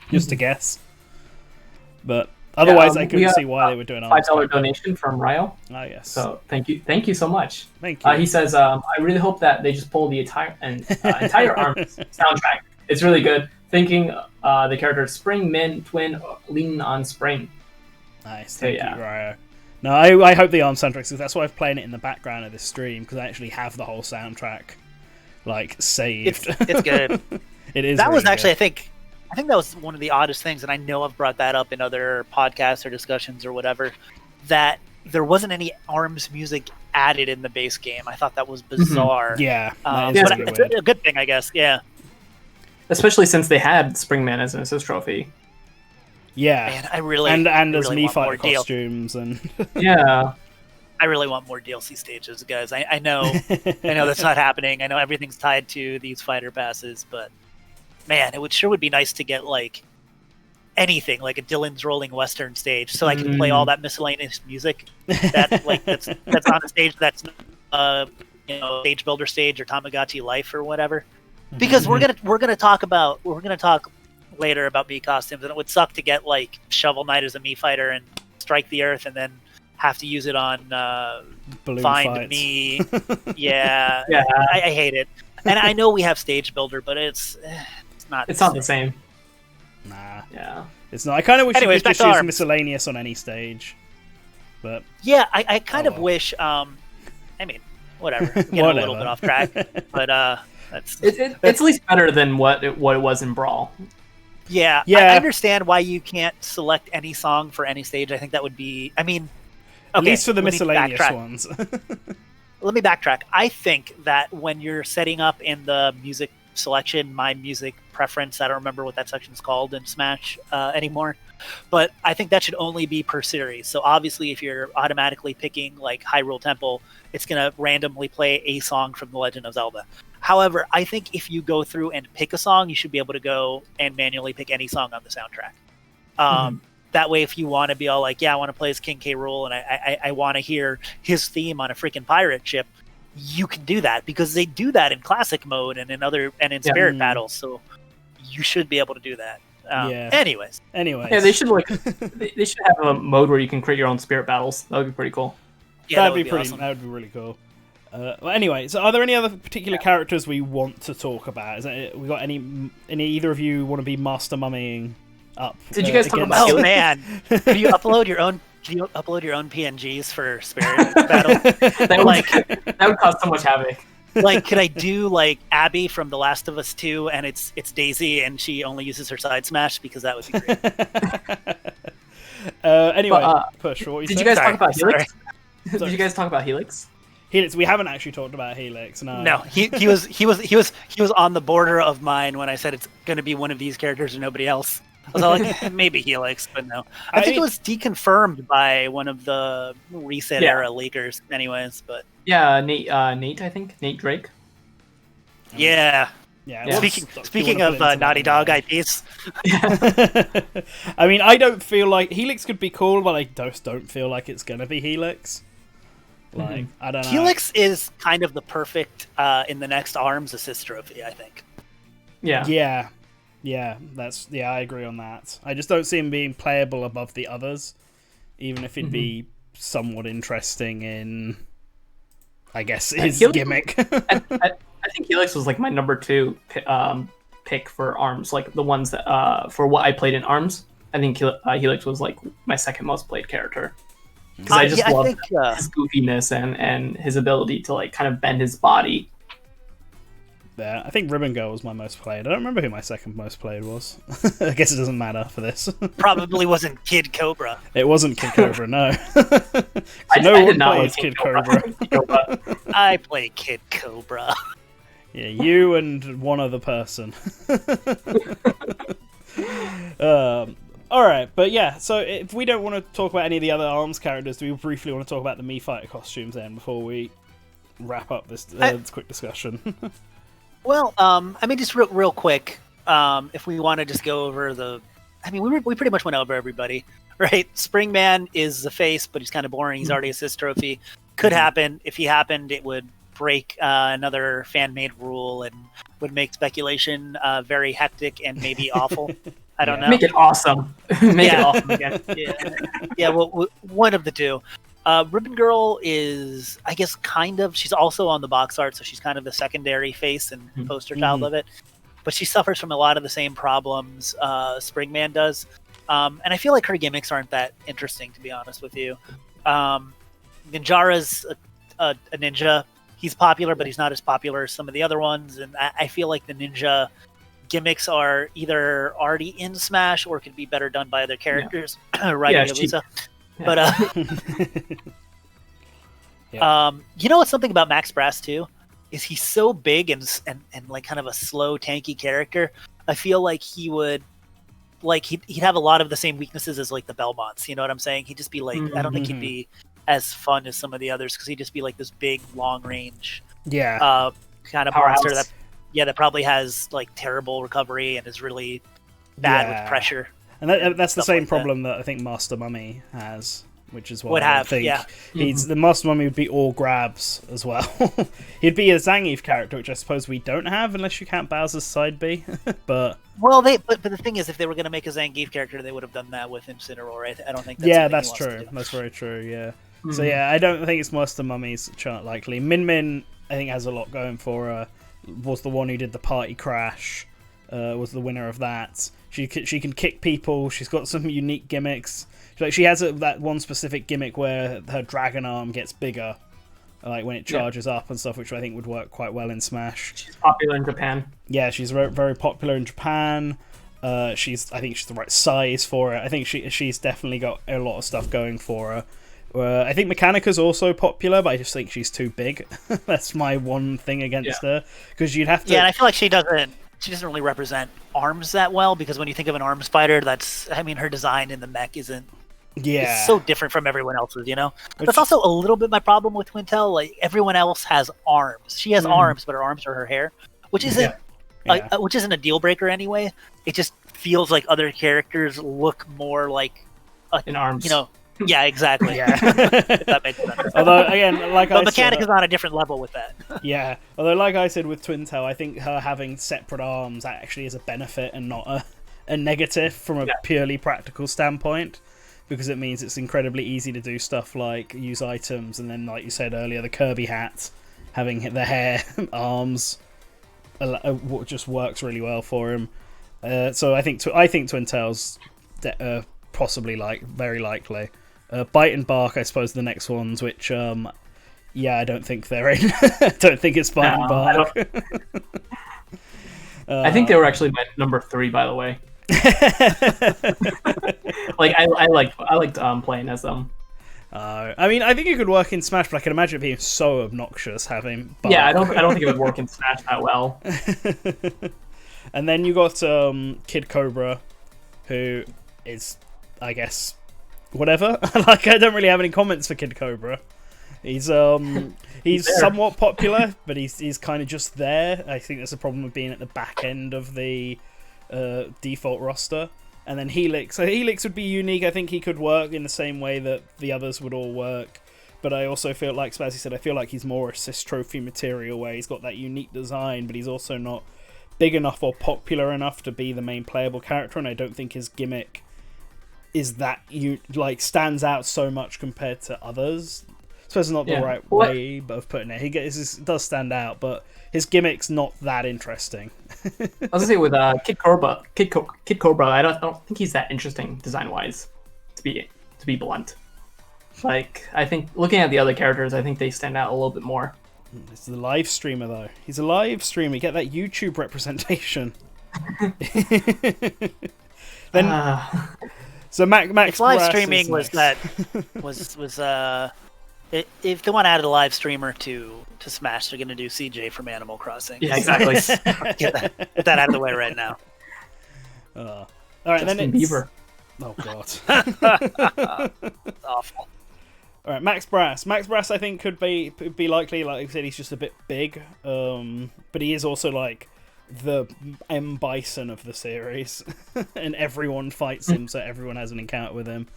S2: Just a guess. But otherwise, I couldn't see why they were doing
S3: $5 donation from Ryo.
S2: Oh, yes.
S3: So thank you so much.
S2: Thank you.
S3: He says, I really hope that they just pull the entire ARMS soundtrack. It's really good. Thinking the character Spring, Min, Twin, leaning on Spring.
S2: Nice, thank you, Ryo. No, I hope the ARMS soundtrack, because that's why I've playing it in the background of this stream, because I actually have the whole soundtrack, like, saved.
S1: It's good.
S2: It is.
S1: That
S2: really
S1: was actually,
S2: good.
S1: I think that was one of the oddest things, and I know I've brought that up in other podcasts or discussions or whatever, that there wasn't any ARMS music added in the base game. I thought that was bizarre.
S2: Yeah,
S1: but it's
S2: weird.
S1: a good thing, I guess. Yeah.
S3: Especially since they had Springman as an assist trophy.
S2: Yeah,
S1: Man, I really
S2: and as
S1: really want more
S2: Mii costumes and
S3: yeah.
S1: I really want more DLC stages, guys. I know that's not happening. I know everything's tied to these fighter passes, but man, it would be nice to get like anything, like a Dylan's Rolling Western stage, so I can play all that miscellaneous music that like that's on a stage that's stage builder stage or Tamagotchi Life or whatever. Because we're gonna talk later about Mii costumes, and it would suck to get like Shovel Knight as a Mii fighter and strike the earth and then have to use it on
S2: balloon
S1: Find
S2: fights.
S1: Mii. Yeah,
S3: Yeah.
S1: I hate it. And I know we have Stage Builder, but it's not.
S3: It's not the same.
S2: Nah,
S3: Yeah.
S2: it's not. I kind of wish
S1: Anyways,
S2: you could
S1: back
S2: just
S1: to
S2: use
S1: ARMS.
S2: miscellaneous on any stage, but
S1: Yeah, I kind of
S2: well.
S1: wish. I mean, whatever. Getting a little bit off track, but that's.
S3: It's at least better than what it was in Brawl.
S1: Yeah,
S2: Yeah.
S1: I understand why you can't select any song for any stage. I think that would be. I mean,
S2: at
S1: okay,
S2: least for the
S1: let me
S2: miscellaneous
S1: backtrack.
S2: ones.
S1: Let me backtrack. I think that when you're setting up in the music selection, my music preference, I don't remember what that section's called in Smash anymore, but I think that should only be per series. So obviously, if you're automatically picking like Hyrule Temple, it's going to randomly play a song from The Legend of Zelda. However, I think if you go through and pick a song, you should be able to go and manually pick any song on the soundtrack. That way, if you want to be all like, yeah, I want to play as King K. Rool and I want to hear his theme on a freaking pirate ship, you can do that because they do that in classic mode and in spirit battles. So you should be able to do that. Anyways.
S2: Anyways,
S3: Yeah, they should they should have a mode where you can create your own spirit battles. That would be pretty cool.
S1: Yeah,
S2: that'd be pretty.
S1: awesome.
S2: That would be really cool. Well, anyway, so are there any other particular characters we want to talk about? Is that, we got any either of you want to be master mummying up?
S3: Did you guys talk
S2: against-
S3: about
S1: Oh
S3: Helix?
S1: man, do you upload your own? Do you upload your own PNGs for spirit battle?
S3: That would cause so much havoc.
S1: Like, could I do like Abby from The Last of Us 2, and it's Daisy, and she only uses her side smash because that would be great.
S2: Anyway,
S3: But,
S2: Push. What were you
S3: Did you
S2: saying?
S3: guys talk about
S1: Sorry.
S3: Helix? Did you guys talk about Helix?
S2: Helix? We haven't actually talked about Helix. No.
S1: No, he was on the border of mine when I said it's going to be one of these characters or nobody else. I was all like, maybe Helix, but no. I think it was deconfirmed by one of the Reset era leakers, anyways. But
S3: Yeah, Nate, I think Nate Drake.
S2: Yeah.
S3: Yeah.
S1: Speaking of Naughty Dog IPs,
S2: I mean, I don't feel like Helix could be cool, but I just don't feel like it's gonna be Helix. Like, I don't know.
S1: Helix is kind of the perfect in the next ARMS assist trophy, I think.
S3: Yeah.
S2: Yeah, I agree on that. I just don't see him being playable above the others, even if he'd be somewhat interesting in, I guess, his gimmick.
S3: I think Helix was like my number 2 pick for ARMS, like the ones that for what I played in ARMS. I think Helix was like my second most played character because I just love his goofiness and his ability to like kind of bend his body.
S2: Yeah, I think Ribbon Girl was my most played. I don't remember who my second most played was. I guess it doesn't matter for this.
S1: Probably wasn't Kid Cobra.
S2: It wasn't Kid Cobra, no.
S3: I
S2: no
S3: did
S2: one
S3: not
S2: plays
S3: like
S2: Kid Cobra.
S1: I play Kid Cobra.
S2: Yeah, you and one other person. All right, but yeah. So if we don't want to talk about any of the other ARMS characters, do we briefly want to talk about the Mii Fighter costumes then before we wrap up this quick discussion?
S1: Well, I mean, just real quick, if we want to just go over we pretty much went over everybody, right? Springman is the face, but he's kind of boring. He's already a assist trophy. Could happen. If he happened, it would break another fan-made rule and would make speculation very hectic and maybe awful. I don't know.
S3: Make it awesome. Make it awesome again.
S1: Yeah. Well, one of the two. Ribbon Girl is, I guess, she's also on the box art, so she's kind of the secondary face and poster child of it. But she suffers from a lot of the same problems Springman does. And I feel like her gimmicks aren't that interesting, to be honest with you. Ninjara's a ninja. He's popular, but he's not as popular as some of the other ones. And I feel like the ninja gimmicks are either already in Smash or could be better done by other characters. Right, Yabusa.
S3: Yeah.
S1: But you know what's something about Max Brass too is he's so big and like kind of a slow, tanky character. I feel like he would he'd have a lot of the same weaknesses as like the Belmonts. You know what I'm saying? He'd just be like, I don't think he'd be as fun as some of the others because he'd just be like this big, long range, kind of monster that probably has like terrible recovery and is really bad with pressure.
S2: And that's the same problem that I think Master Mummy has, which is why I think the Master Mummy would be all grabs as well. He'd be a Zangief character, which I suppose we don't have unless you count Bowser's side B. But
S1: the thing is, if they were going to make a Zangief character, they would have done that with Incineroar, right? I don't think that's
S2: that's true. That's very true. Yeah. So I don't think it's Master Mummy's chart likely. Min Min, I think, has a lot going for her. Was the one who did the party crash. Was the winner of that. She can kick people. She's got some unique gimmicks. She has that one specific gimmick where her dragon arm gets bigger, like when it charges up and stuff, which I think would work quite well in Smash.
S3: She's popular in Japan.
S2: Yeah, she's very, very popular in Japan. I think she's the right size for it. I think she's definitely got a lot of stuff going for her. I think Mechanica's also popular, but I just think she's too big. That's my one thing against her, because you'd have to.
S1: Yeah, and I feel like she doesn't really represent ARMS that well, because when you think of an ARMS fighter, her design in the mech isn't. It's so different from everyone else's, you know? That's also a little bit my problem with Twintel. Like, everyone else has arms. She has arms, but her arms are her hair, which isn't a deal breaker anyway. It just feels like other characters look more like
S3: in arms.
S1: You know, yeah, exactly.
S2: Yeah.
S1: If that makes sense.
S2: Although, again,
S1: but Mechanic is on a different level with that.
S2: Yeah. Although, like I said with Twintel, I think her having separate arms actually is a benefit and not a negative from a purely practical standpoint. Because it means it's incredibly easy to do stuff like use items, and then, like you said earlier, the Kirby hat, having the hair, arms, just works really well for him. So I think Twintail's possibly very likely. Bite and Bark, I suppose, the next ones, which I don't think they're in. I don't think it's Bite and Bark.
S3: I think they were actually my number 3, by the way. Like I liked playing as them.
S2: I mean, I think it could work in Smash, but I can imagine it being so obnoxious having. Bark.
S3: Yeah, I don't think it would work in Smash that well.
S2: And then you got Kid Cobra, who is, I guess, whatever. Like, I don't really have any comments for Kid Cobra. He's somewhat popular, but he's kind of just there. I think that's a problem with being at the back end of the default roster. And then Helix. So Helix would be unique. I think he could work in the same way that the others would all work. But I also feel like Spazzy said, I feel like he's more assist trophy material, where he's got that unique design, but he's also not big enough or popular enough to be the main playable character. And I don't think his gimmick is that stands out so much compared to others. I suppose it's not the right way of putting it. He does stand out, but his gimmick's not that interesting.
S3: I was gonna say with Kid Cobra, I don't think he's that interesting design-wise. To be blunt, like I think looking at the other characters, I think they stand out a little bit more.
S2: It's the live streamer though. He's a live streamer. You get that YouTube representation. Then, so Max
S1: live
S2: Brass
S1: streaming
S2: is
S1: was
S2: next.
S1: that was If they want to add a live streamer to Smash, they're going to do CJ from Animal Crossing.
S3: Yeah, exactly.
S1: Get that out of the way right now.
S2: All right,
S3: Justin
S2: then it's
S3: Bieber.
S2: Oh god.
S1: Awful.
S2: All right, Max Brass. Max Brass, I think, could be likely. Like I said, he's just a bit big, but he is also like the M Bison of the series, and everyone fights him, so everyone has an encounter with him.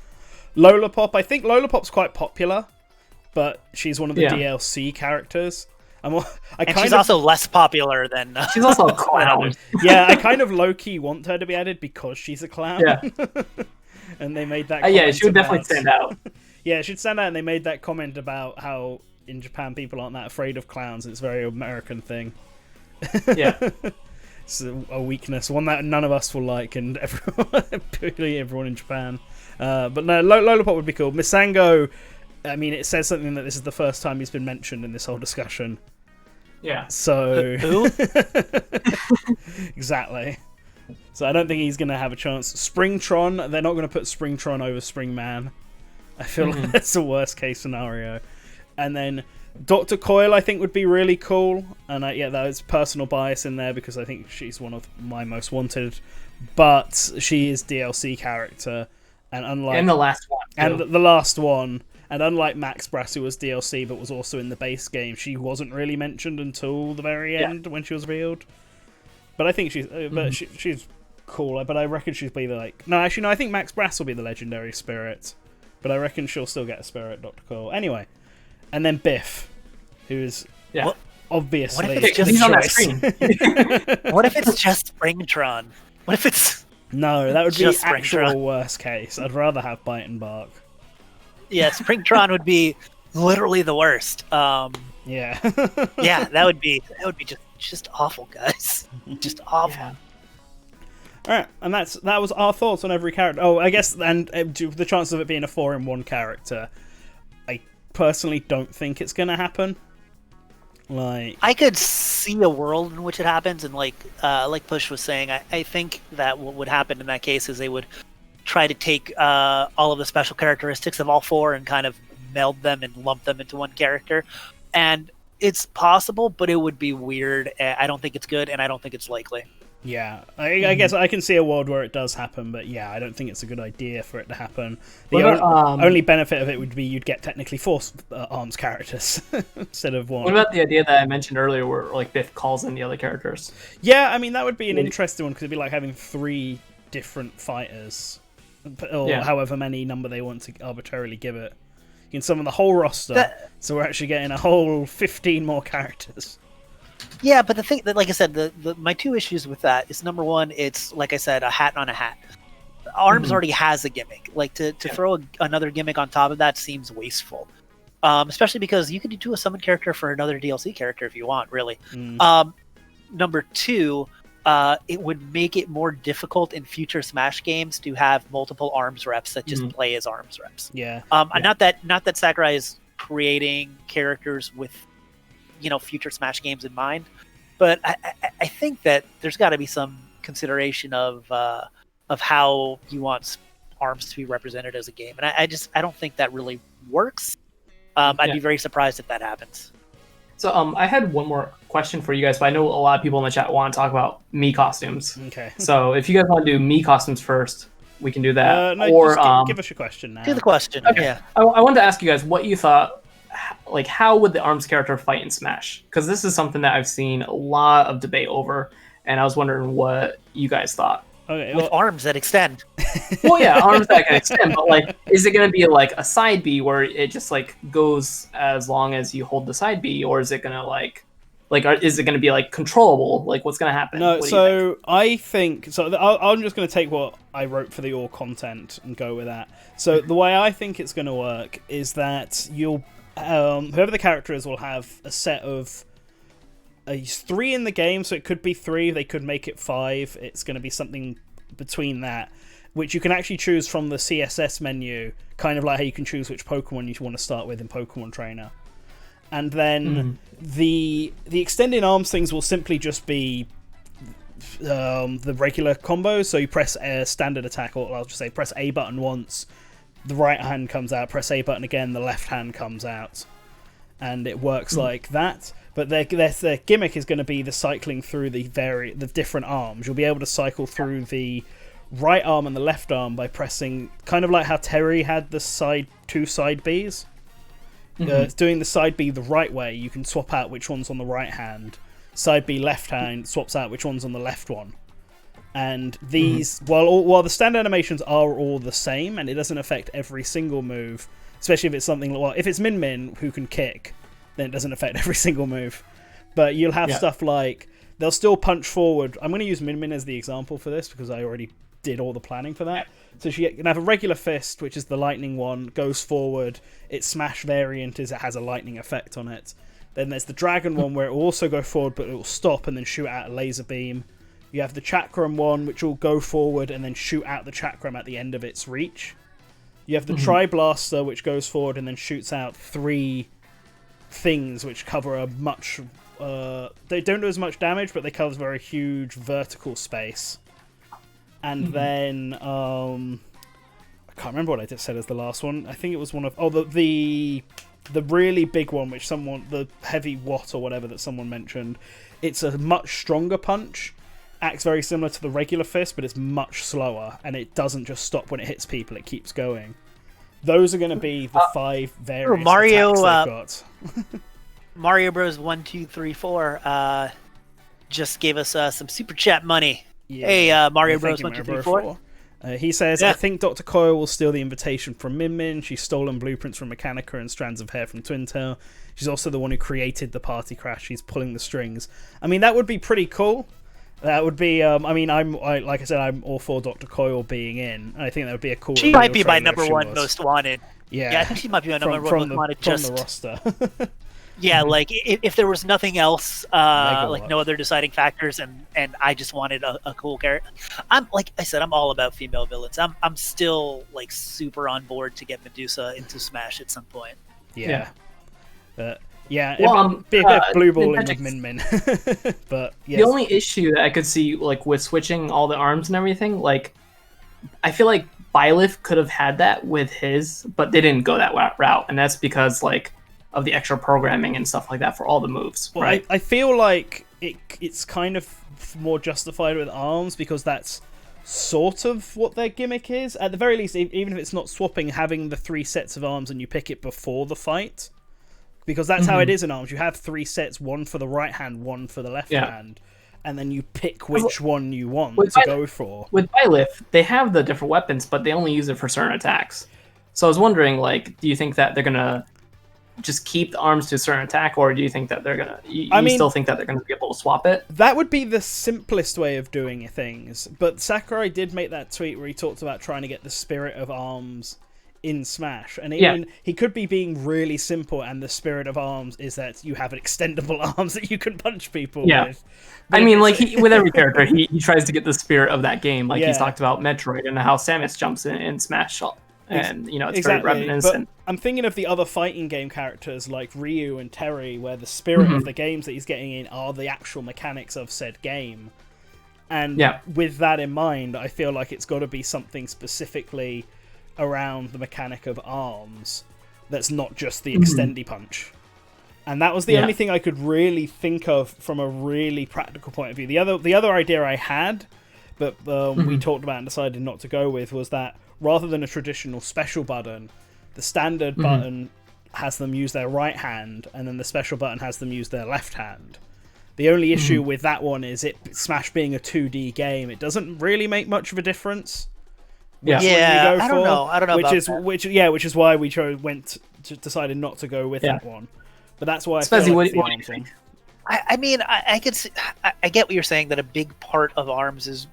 S2: Lollipop, I think Lollipop's quite popular, but she's one of the DLC characters.
S1: She's also less popular than.
S3: She's also a clown.
S2: Yeah, I kind of low key want her to be added because she's a clown.
S3: Yeah.
S2: And they made that.
S3: Yeah, she would definitely stand out.
S2: Yeah, she'd stand out, and they made that comment about how in Japan people aren't that afraid of clowns. It's a very American thing.
S3: Yeah.
S2: It's a weakness, one that none of us will like, and everyone in Japan. But no, Lollipop would be cool. Misango, I mean, it says something that this is the first time he's been mentioned in this whole discussion.
S3: Yeah.
S2: So.
S1: Who?
S2: Exactly. So I don't think he's going to have a chance. Springtron, they're not going to put Springtron over Springman. I feel like that's the worst case scenario. And then Dr. Coyle, I think, would be really cool. And there's personal bias in there because I think she's one of my most wanted. But she is DLC character. And
S3: the last one.
S2: And the last one. And unlike Max Brass, who was DLC but was also in the base game, she wasn't really mentioned until the very end when she was revealed. But I think she's cool. But I reckon she'd be I think Max Brass will be the legendary spirit. But I reckon she'll still get a spirit, Dr. Cole. Anyway, and then Biff, who is obviously...
S1: What if it's just
S3: he's on that screen?
S1: What if it's just Springtron? What if it's...
S2: No, that would be
S1: just
S2: actual
S1: Springtron?
S2: worst case. I'd rather have Bite and Bark.
S1: Yeah, Springtron would be literally the worst.
S2: Yeah.
S1: Yeah, that would be just awful, guys. Just awful.
S3: Yeah.
S2: Alright, and that was our thoughts on every character. Oh, I guess, and the chance of it being a 4-in-1 character, I personally don't think it's going to happen.
S1: I could see a world in which it happens, and like Push was saying, I think that what would happen in that case is they would try to take all of the special characteristics of all four and kind of meld them and lump them into one character. And it's possible, but it would be weird. I don't think it's good, and I don't think it's likely.
S2: Yeah, I guess I can see a world where it does happen, but yeah, I don't think it's a good idea for it to happen. The only benefit of it would be you'd get technically 4 ARMS characters instead of 1.
S3: What about the idea that I mentioned earlier where like Biff calls in the other characters?
S2: Yeah, I mean, that would be an interesting one because it'd be like having 3 different fighters, or however many number they want to arbitrarily give it. You can summon the whole roster, so we're actually getting a whole 15 more characters.
S1: Yeah, but the thing that, like I said, my 2 issues with that is, number 1, it's like I said, a hat on a hat. ARMS already has a gimmick. Like to throw another gimmick on top of that seems wasteful. Especially because you could do a summon character for another DLC character if you want, really. Number 2, it would make it more difficult in future Smash games to have multiple ARMS reps that just play as ARMS reps.
S2: Yeah.
S1: Not that Sakurai is creating characters with future Smash games in mind, but I think that there's got to be some consideration of how you want ARMS to be represented as a game, and I don't think that really works. I'd be very surprised if that happens.
S3: So I had one more question for you guys, but I know a lot of people in the chat want to talk about Mii costumes.
S2: Okay.
S3: So if you guys want to do Mii costumes first, we can do that.
S2: No,
S3: or
S2: just give us your question now.
S1: Do the question.
S3: Okay.
S1: Yeah.
S3: I wanted to ask you guys what you thought. Like, how would the ARMS character fight in Smash? Because this is something that I've seen a lot of debate over, and I was wondering what you guys thought.
S2: Okay,
S1: With arms that extend.
S3: Well, yeah, arms that can extend, but like, is it going to be like a side B where it just like goes as long as you hold the side B, or is it going to is it going to be like controllable? Like, what's going to happen?
S2: No, so I think I'm just going to take what I wrote for the all content and go with that. So the way I think it's going to work is that you'll whoever the character is will have a set of 3 in the game, so it could be 3, they could make it 5, it's going to be something between that, which you can actually choose from the CSS menu, kind of like how you can choose which Pokemon you want to start with in Pokemon Trainer. And then the extended arms things will simply just be the regular combos, so you press a standard attack, or I'll just say press A button once, the right hand comes out, press A button again, the left hand comes out. And it works like that. But their gimmick is going to be the cycling through the different arms. You'll be able to cycle through the right arm and the left arm by pressing, kind of like how Terry had the two side Bs. Doing the side B the right way, you can swap out which one's on the right hand. Side B left hand swaps out which one's on the left one. And these, while the standard animations are all the same, and it doesn't affect every single move, especially if it's something like, well, if it's Min Min who can kick, then it doesn't affect every single move. But you'll have stuff like, they'll still punch forward. I'm going to use Min Min as the example for this, because I already did all the planning for that. So she can have a regular fist, which is the lightning one, goes forward. Its smash variant is it has a lightning effect on it. Then there's the dragon one, where it will also go forward, but it will stop and then shoot out a laser beam. You have the chakram one, which will go forward and then shoot out the chakram at the end of its reach. You have the Tri-Blaster, which goes forward and then shoots out 3 things which cover a much... they don't do as much damage, but they cover a very huge vertical space. And then... I can't remember what I just said as the last one. I think it was one of... Oh, the really big one, which the heavy watt or whatever that someone mentioned. It's a much stronger punch. Acts very similar to the regular fist, but it's much slower, and it doesn't just stop when it hits people, it keeps going. Those are going to be the 5 various attacks they've got.
S1: Mario Bros 1, 2, 3, 4 just gave us some super chat money.
S2: Yeah.
S1: Hey, Mario Bros 1, 2, 3, 4.
S2: He says, I think Dr. Coyle will steal the invitation from Min Min. She's stolen blueprints from Mechanica and strands of hair from Twin Tail. She's also the one who created the party crash. She's pulling the strings. I mean, that would be pretty cool. That would be, like I said, I'm all for Dr. Coyle being in. I think that would be a cool...
S1: She might be my number 1 most wanted.
S2: Yeah,
S1: I think she might be my number 1 most wanted.
S2: From the roster.
S1: Yeah, like, if there was nothing else, like no other deciding factors, and I just wanted a cool character. Like I said, I'm all about female villains. I'm still, like, super on board to get Medusa into Smash at some point.
S2: Yeah. Yeah,
S3: well,
S2: be a bit of blue balling with Min Min. But yes.
S3: The only issue that I could see, like, with switching all the arms and everything, like, I feel like Byleth could have had that with his, but they didn't go that route, and that's because, like, of the extra programming and stuff like that for all the moves,
S2: well,
S3: right?
S2: I feel like it's kind of more justified with arms, because that's sort of what their gimmick is. At the very least, even if it's not swapping, having the 3 sets of arms and you pick it before the fight. Because that's how it is in arms. You have 3 sets, 1 for the right hand, 1 for the left hand, and then you pick which one you want to go for.
S3: With Byleth, they have the different weapons, but they only use it for certain attacks. So I was wondering, like, do you think that they're gonna just keep the arms to a certain attack, or do you think that they're gonna? You still think that they're gonna be able to swap it?
S2: That would be the simplest way of doing things. But Sakurai did make that tweet where he talked about trying to get the spirit of arms in Smash, and even he could be being really simple, and the spirit of arms is that you have extendable arms that you can punch people with. But
S3: I mean, like, with every character, he tries to get the spirit of that game. Like, he's talked about Metroid and how Samus jumps in Smash, and, you know, it's very reminiscent.
S2: But I'm thinking of the other fighting game characters like Ryu and Terry, where the spirit of the games that he's getting in are the actual mechanics of said game. And with that in mind, I feel like it's got to be something specifically around the mechanic of arms that's not just the extendy punch. And that was the only thing I could really think of from a really practical point of view. The other idea I had, but we talked about and decided not to go with, was that rather than a traditional special button, the standard button has them use their right hand, and then the special button has them use their left hand. The only issue with that one is Smash being a 2D game, it doesn't really make much of a difference.
S1: I don't know
S2: which is why we decided not to go with that one. But that's why
S3: Spazzy, what do you think?
S1: I mean, I could see, I get what you're saying, that a big part of arms is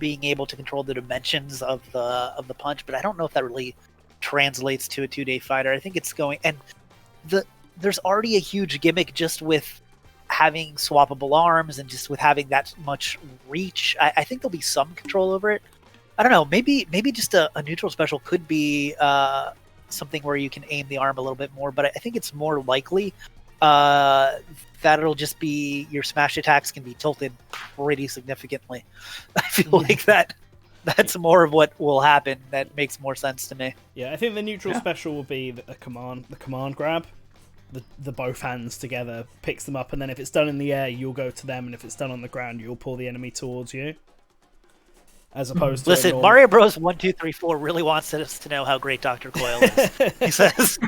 S1: being able to control the dimensions of the punch, but I don't know if that really translates to a 2D fighter. I think it's going, and there's already a huge gimmick just with having swappable arms and just with having that much reach. I think there'll be some control over it. I don't know, maybe just a neutral special could be something where you can aim the arm a little bit more, but I think it's more likely that it'll just be your smash attacks can be tilted pretty significantly. I feel like that. That's more of what will happen. That makes more sense to me.
S2: Yeah, I think the neutral special will be the command grab. The both hands together picks them up, and then if it's done in the air, you'll go to them, and if it's done on the ground, you'll pull the enemy towards you. As opposed to
S1: listen, Mario Bros. 1, 2, 3, 4 really wants us to know how great Dr. Coyle is. He says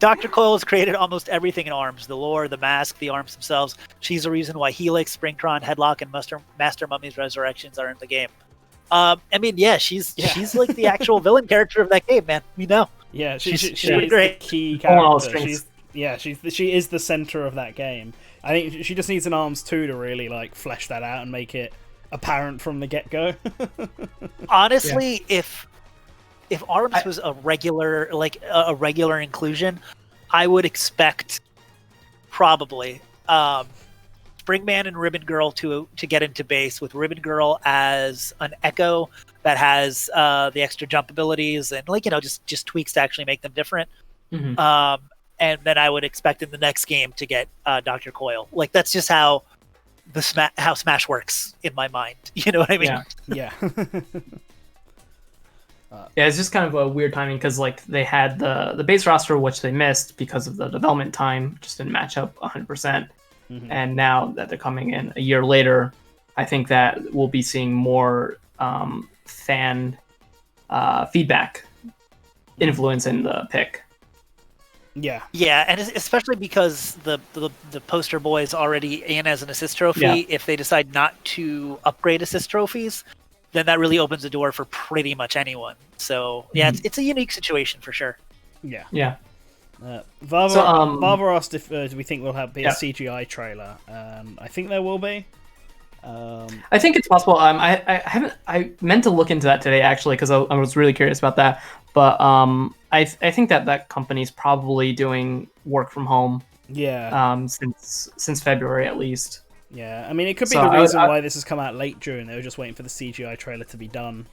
S1: Dr. Coyle has created almost everything in ARMS: the lore, the mask, the ARMS themselves. She's the reason why Helix, Springtron, Headlock, and Master Mummy's Resurrections are in the game. I mean, she's like the actual villain character of that game, man. We know.
S2: Yeah, she's
S1: pretty great.
S2: The key character. She is the center of that game. I think she just needs an ARMS 2 to really like flesh that out and make it apparent from the get-go.
S1: Honestly, if ARMS was a regular inclusion, I would expect probably Springman and Ribbon Girl to get into base, with Ribbon Girl as an Echo that has the extra jump abilities and just tweaks to actually make them different.
S3: Mm-hmm.
S1: And then I would expect in the next game to get Dr. Coyle. Like, that's just how how Smash works in my mind. You know what I mean?
S2: Yeah.
S3: Yeah, it's just kind of a weird timing because like they had the base roster, which they missed because of the development time, just didn't match up 100%.
S2: Mhm.
S3: And now that they're coming in a year later, I think that we'll be seeing more fan feedback influence in the pick.
S1: Yeah, and especially because the poster boy is already in as an assist trophy.
S3: Yeah.
S1: If they decide not to upgrade assist trophies, then that really opens the door for pretty much anyone. So yeah, it's a unique situation for sure.
S3: Yeah.
S2: Vava asked if do we think we'll be a CGI trailer. I think there will be.
S3: I think it's possible. I meant to look into that today actually because I was really curious about that. But I think that company's probably doing work from home.
S2: Yeah.
S3: Since February at least.
S2: Yeah, I mean, it could be the reason why this has come out late June. They were just waiting for the CGI trailer to be done.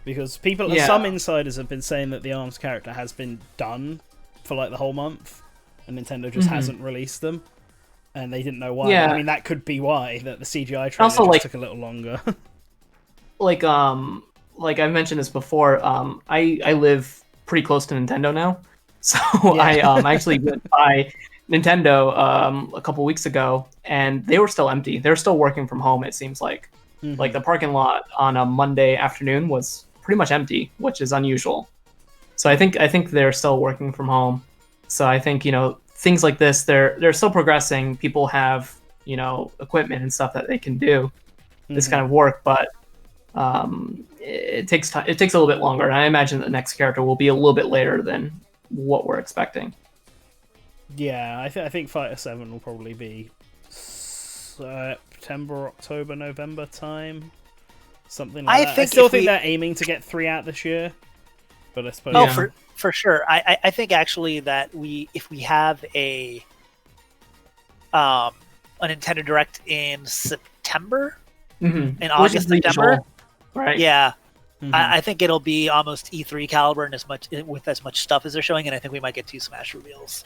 S2: Because some insiders have been saying that the ARMS character has been done for like the whole month, and Nintendo just hasn't released them, and they didn't know why.
S3: Yeah.
S2: I mean, that could be why, that the CGI trailer just took a little longer.
S3: like I mentioned this before, I live pretty close to Nintendo now, so I actually went by Nintendo a couple weeks ago, and they were still empty. They're still working from home. It seems like like the parking lot on a Monday afternoon was pretty much empty, which is unusual. So I think they're still working from home. So I think things like this they're still progressing. People have equipment and stuff that they can do this kind of work, but it takes time. It takes a little bit longer, and I imagine the next character will be a little bit later than what we're expecting.
S2: Yeah, I think Fighter 7 will probably be September, October, November time, something like that. I still think they're aiming to get 3 out this year, but I suppose
S1: for sure. I think actually that if we have a Nintendo Direct in September, in August, September,
S3: right?
S1: Yeah. I think it'll be almost E3 caliber and with as much stuff as they're showing, and I think we might get 2 Smash reveals.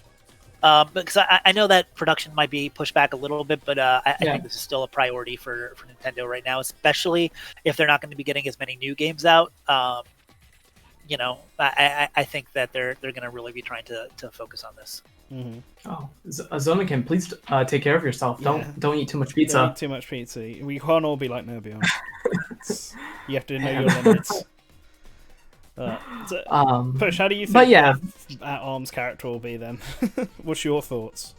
S1: Because I know that production might be pushed back a little bit, but I think this is still a priority for Nintendo right now, especially if they're not going to be getting as many new games out. I think that they're going to really be trying to focus on this.
S3: Oh, Zonakin, please take care of yourself. Don't eat too much pizza.
S2: Don't eat too much pizza. We can't all be like Nerbion. You have to know your limits. Push, how do you think that ARMS character will be then? What's your thoughts?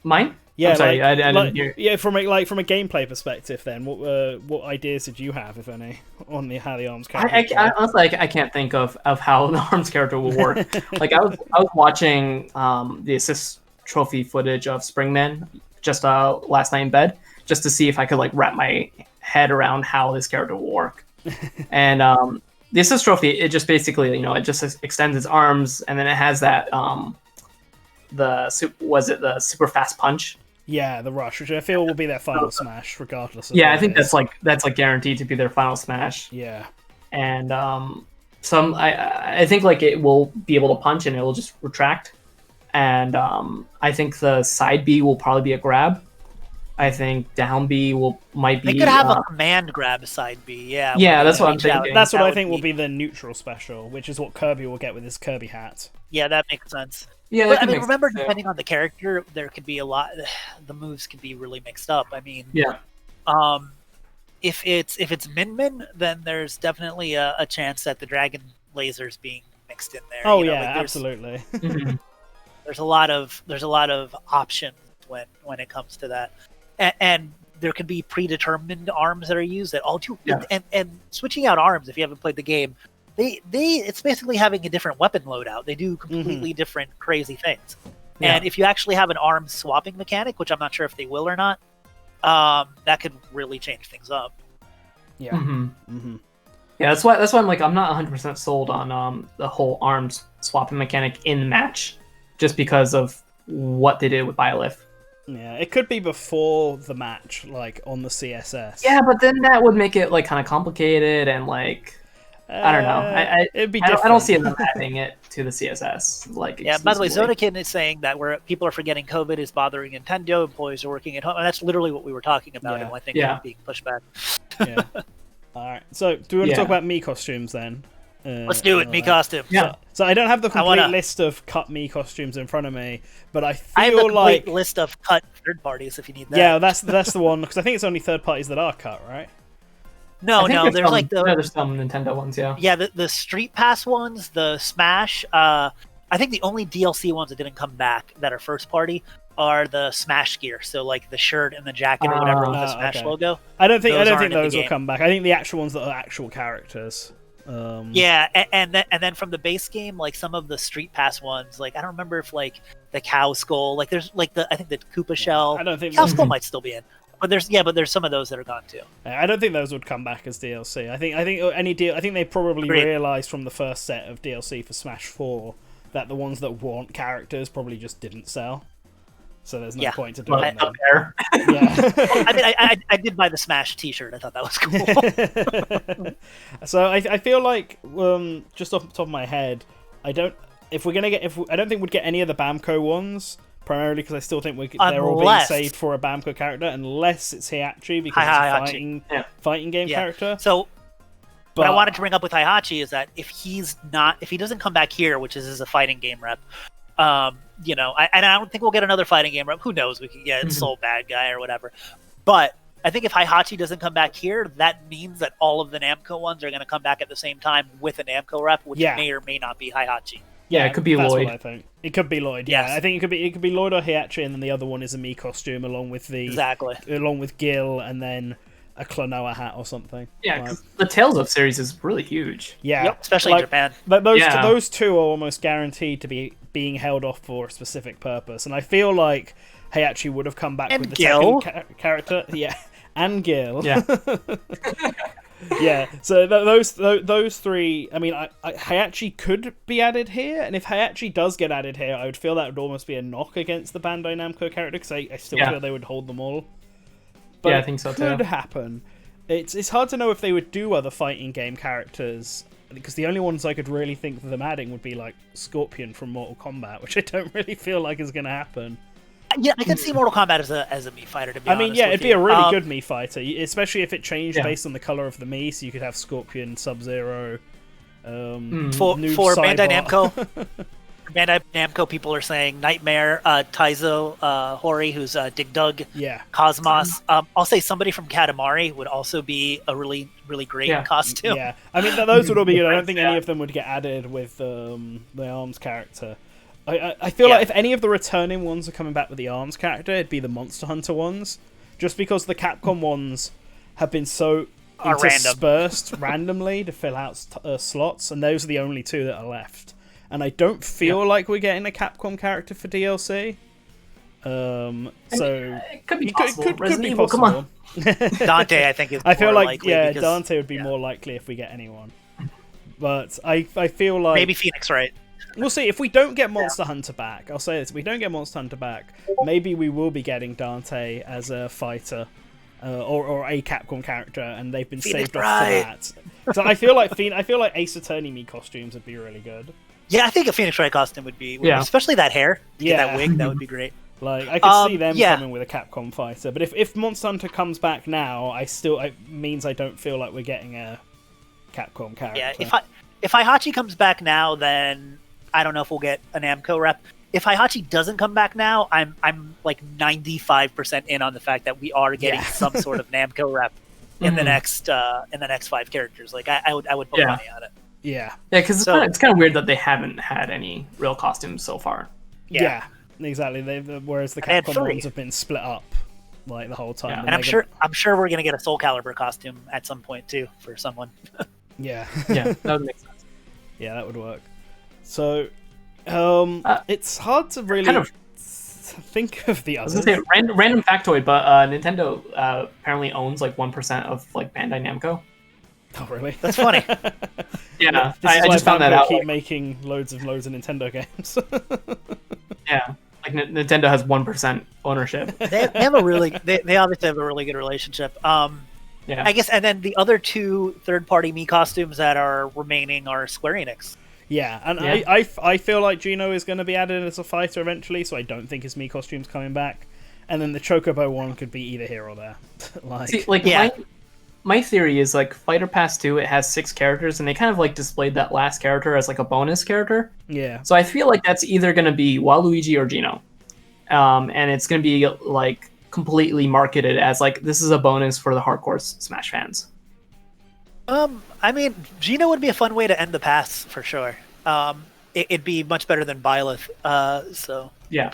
S3: Mine?
S2: Yeah,
S3: I'm sorry, I didn't hear.
S2: Yeah, from a gameplay perspective, then what ideas did you have, if any, on how the ARMS character?
S3: Honestly, I can't think of how the ARMS character will work. Like I was watching the assist trophy footage of Springman just last night in bed, just to see if I could like wrap my head around how this character will work. And the assist trophy, it just basically it just extends its arms, and then it has that the super fast punch.
S2: Yeah, the rush, which I feel will be their final smash, regardless.
S3: I think that's guaranteed to be their final smash.
S2: Yeah,
S3: and I think like it will be able to punch and it will just retract, and I think the side B will probably be a grab, I think down B might be.
S1: They could have a command grab side B, yeah.
S3: Yeah, that's what I'm
S1: reach out.
S3: thinking.
S2: That's what
S1: That
S2: I
S1: would
S2: think will be the neutral special, which is what Kirby will get with his Kirby hat.
S1: Yeah, that makes sense.
S3: Yeah,
S1: But
S3: that
S1: I
S3: could
S1: mean,
S3: make
S1: remember,
S3: sense, yeah.
S1: depending on the character, there could be a lot. The moves can be really mixed up. I mean,
S3: Yeah.
S1: If it's Min Min, then there's definitely a chance that the dragon laser's being mixed in there.
S2: Oh
S1: you know,
S2: yeah,
S1: like there's,
S2: absolutely.
S3: Mhm.
S1: there's a lot of options when it comes to that, and there could be predetermined arms that are used that all do.
S3: Yeah.
S1: And switching out arms, if you haven't played the game, it's basically having a different weapon loadout. They do completely different crazy things.
S3: Yeah.
S1: And if you actually have an arm swapping mechanic, which I'm not sure if they will or not, that could really change things up.
S2: Yeah.
S3: Mm-hmm. Yeah, that's why I'm like, I'm not 100% sold on the whole arms swapping mechanic in the match, just because of what they did with Byleth.
S2: Yeah, it could be before the match, like on the CSS.
S3: Yeah, but then that would make it like kind of complicated and like I don't know.
S2: It'd be
S3: I
S2: different.
S3: don't see them adding it to the CSS. Like,
S1: Yeah, by the way,
S3: exclusively.
S1: Zodakin is saying that people are forgetting COVID is bothering Nintendo, employees are working at home, and that's literally what we were talking about,
S2: Yeah.
S1: and I think
S3: Yeah.
S1: being pushed back.
S2: Yeah. All right. So, do we want to
S3: Yeah.
S2: talk about Mii costumes then?
S1: Let's do it,
S2: all
S1: me
S2: right.
S1: costume.
S3: Yeah.
S2: So I don't have the complete
S1: wanna-
S2: list of cut Mii costumes in front of me, but I
S1: I have the
S2: feel
S1: complete
S2: like
S1: list of cut third parties if you need that.
S2: yeah, that's the one because I think it's only third parties that are cut, right?
S1: No, there's like
S3: there's some Nintendo ones, yeah.
S1: Yeah, the Street Pass ones, the Smash. I think the only DLC ones that didn't come back that are first party are the Smash gear. So like the shirt and the jacket or whatever with the Smash
S2: okay.
S1: logo.
S2: I don't think
S1: Those aren't
S2: think
S1: in the
S2: those will
S1: game.
S2: come back. I think the actual ones that are actual characters.
S1: Yeah, and then from the base game, like some of the Street Pass ones, like I don't remember if like the cow skull, like there's like I think the Koopa shell.
S2: I don't think
S1: Cow skull might still be in, but there's some of those that are gone too.
S2: I don't think those would come back as DLC. I think I think they probably
S1: Agreed.
S2: realized from the first set of DLC for Smash 4 that the ones that want characters probably just didn't sell. So there's no point to doing
S3: But
S2: that.
S3: up there.
S2: Yeah.
S1: I mean, I did buy the Smash T-shirt. I thought that was cool.
S2: So I feel like just off the top of my head, I don't think we'd get any of the Bamco ones. Primarily because I still think they're all being
S1: Unless-
S2: saved for a Bamco character, unless it's Heihachi because it's a
S1: Heihachi.
S2: fighting game
S1: Yeah.
S2: character.
S1: So
S2: But
S1: what I wanted to bring up with Heihachi is that if he doesn't come back here, which is as a fighting game rep, I don't think we'll get another fighting game rep. Who knows? We could get Soul Bad Guy or whatever. But I think if Heihachi doesn't come back here, that means that all of the Namco ones are going to come back at the same time with a Namco rep, which may or may not be Heihachi.
S3: Yeah, it could be
S2: that's
S3: Lloyd.
S2: What I think it could be Lloyd. Yeah,
S1: Yes.
S2: I think it could be Lloyd or Heihachi, and then the other one is a Mii costume along with Gil, and then a Klonoa hat or something.
S3: Yeah, 'cause the Tales of series is really huge.
S2: Yeah,
S1: Yep, especially in Japan.
S2: But
S3: Yeah.
S2: those two are almost guaranteed to be being held off for a specific purpose, and I feel like Heihachi would have come back
S1: And
S2: with the
S1: Gil.
S2: second character. Yeah, and Gil.
S3: Yeah.
S2: Yeah, so those three. I mean, Heihachi could be added here, and if Heihachi does get added here, I would feel that would almost be a knock against the Bandai Namco character because I still feel they would hold them all. But
S3: Yeah, I think so,
S2: it could
S3: too.
S2: happen. It's hard to know if they would do other fighting game characters because the only ones I could really think of them adding would be like Scorpion from Mortal Kombat, which I don't really feel like is going to happen.
S1: Yeah, I can see Mortal Kombat as a Mii fighter. To be
S2: I mean,
S1: honest
S2: yeah,
S1: with
S2: it'd be
S1: you.
S2: a really good Mii fighter, especially if it changed
S3: Yeah.
S2: based on the color of the Mii. So you could have Scorpion, Sub-Zero.
S1: for
S2: Noob
S1: Bandai
S2: Saibot.
S1: Namco. Bandai Namco people are saying Nightmare, Taizo, Hori, who's Dig Dug,
S2: Yeah,
S1: Cosmos. I'll say somebody from Katamari would also be a really, really great costume.
S2: yeah. I mean, those would all be good. I don't think any of them would get added with the Arms character. I feel like if any of the returning ones are coming back with the Arms character, it'd be the Monster Hunter ones. Just because the Capcom ones have been so interspersed randomly to fill out slots, and those are the only two that are left. And I don't feel like we're getting a Capcom character for DLC. So
S3: It could be possible.
S2: could
S3: Resident
S2: be
S3: Evil,
S2: possible.
S3: come on.
S1: Dante, I think, is
S2: I feel
S1: more
S2: like
S1: likely because
S2: Dante would be more likely if we get anyone. But I feel like
S1: maybe Phoenix, right?
S2: we'll see. If we don't get Monster Hunter back, I'll say this: if we don't get Monster Hunter back, maybe we will be getting Dante as a fighter or a Capcom character, and they've been
S1: Phoenix
S2: saved off
S1: Wright.
S2: for that. So I feel like Ace Attorney Mii costumes would be really good.
S1: Yeah, I think a Phoenix Wright costume would be,
S3: Yeah.
S1: especially that hair, to get
S2: Yeah.
S1: that wig, that would be great.
S2: Like, I could see them
S1: yeah.
S2: coming with a Capcom fighter, but if Monster Hunter comes back now, it means I don't feel like we're getting a Capcom character.
S1: Yeah, if Heihachi comes back now, then I don't know if we'll get a Namco rep. If Heihachi doesn't come back now, I'm like 95% in on the fact that we are getting some sort of Namco rep in the next 5 characters. Like I would put money on it.
S2: Yeah,
S3: because it's kind of weird that they haven't had any real costumes so far.
S2: Yeah, exactly. Whereas the Capcom ones have been split up like the whole time.
S1: Yeah. And I'm sure we're gonna get a Soul Calibur costume at some point too for someone.
S2: Yeah,
S3: that would make sense.
S2: Yeah, that would work. So, it's hard to really think of the others.
S3: I was gonna say random factoid, but Nintendo apparently owns like 1% of like Bandai Namco.
S2: Oh, really?
S1: That's funny.
S3: Yeah,
S2: I
S3: just found that out.
S2: Keep making loads of Nintendo games.
S3: Yeah, like Nintendo has 1% ownership.
S1: They have a really, they obviously have a really good relationship.
S3: Yeah,
S1: I guess, and then the other 2 third-party Mii costumes that are remaining are Square Enix.
S2: Yeah, and I feel like Gino is going to be added as a fighter eventually, so I don't think his Mii costume's coming back. And then the Chocobo one could be either here or there.
S3: My theory is like Fighter Pass 2, it has 6 characters, and they kind of like displayed that last character as like a bonus character.
S2: Yeah.
S3: So I feel like that's either going to be Waluigi or Gino, and it's going to be like completely marketed as like this is a bonus for the hardcore Smash fans.
S1: I mean, Gino would be a fun way to end the pass for sure. It'd be much better than Byleth. So
S3: yeah,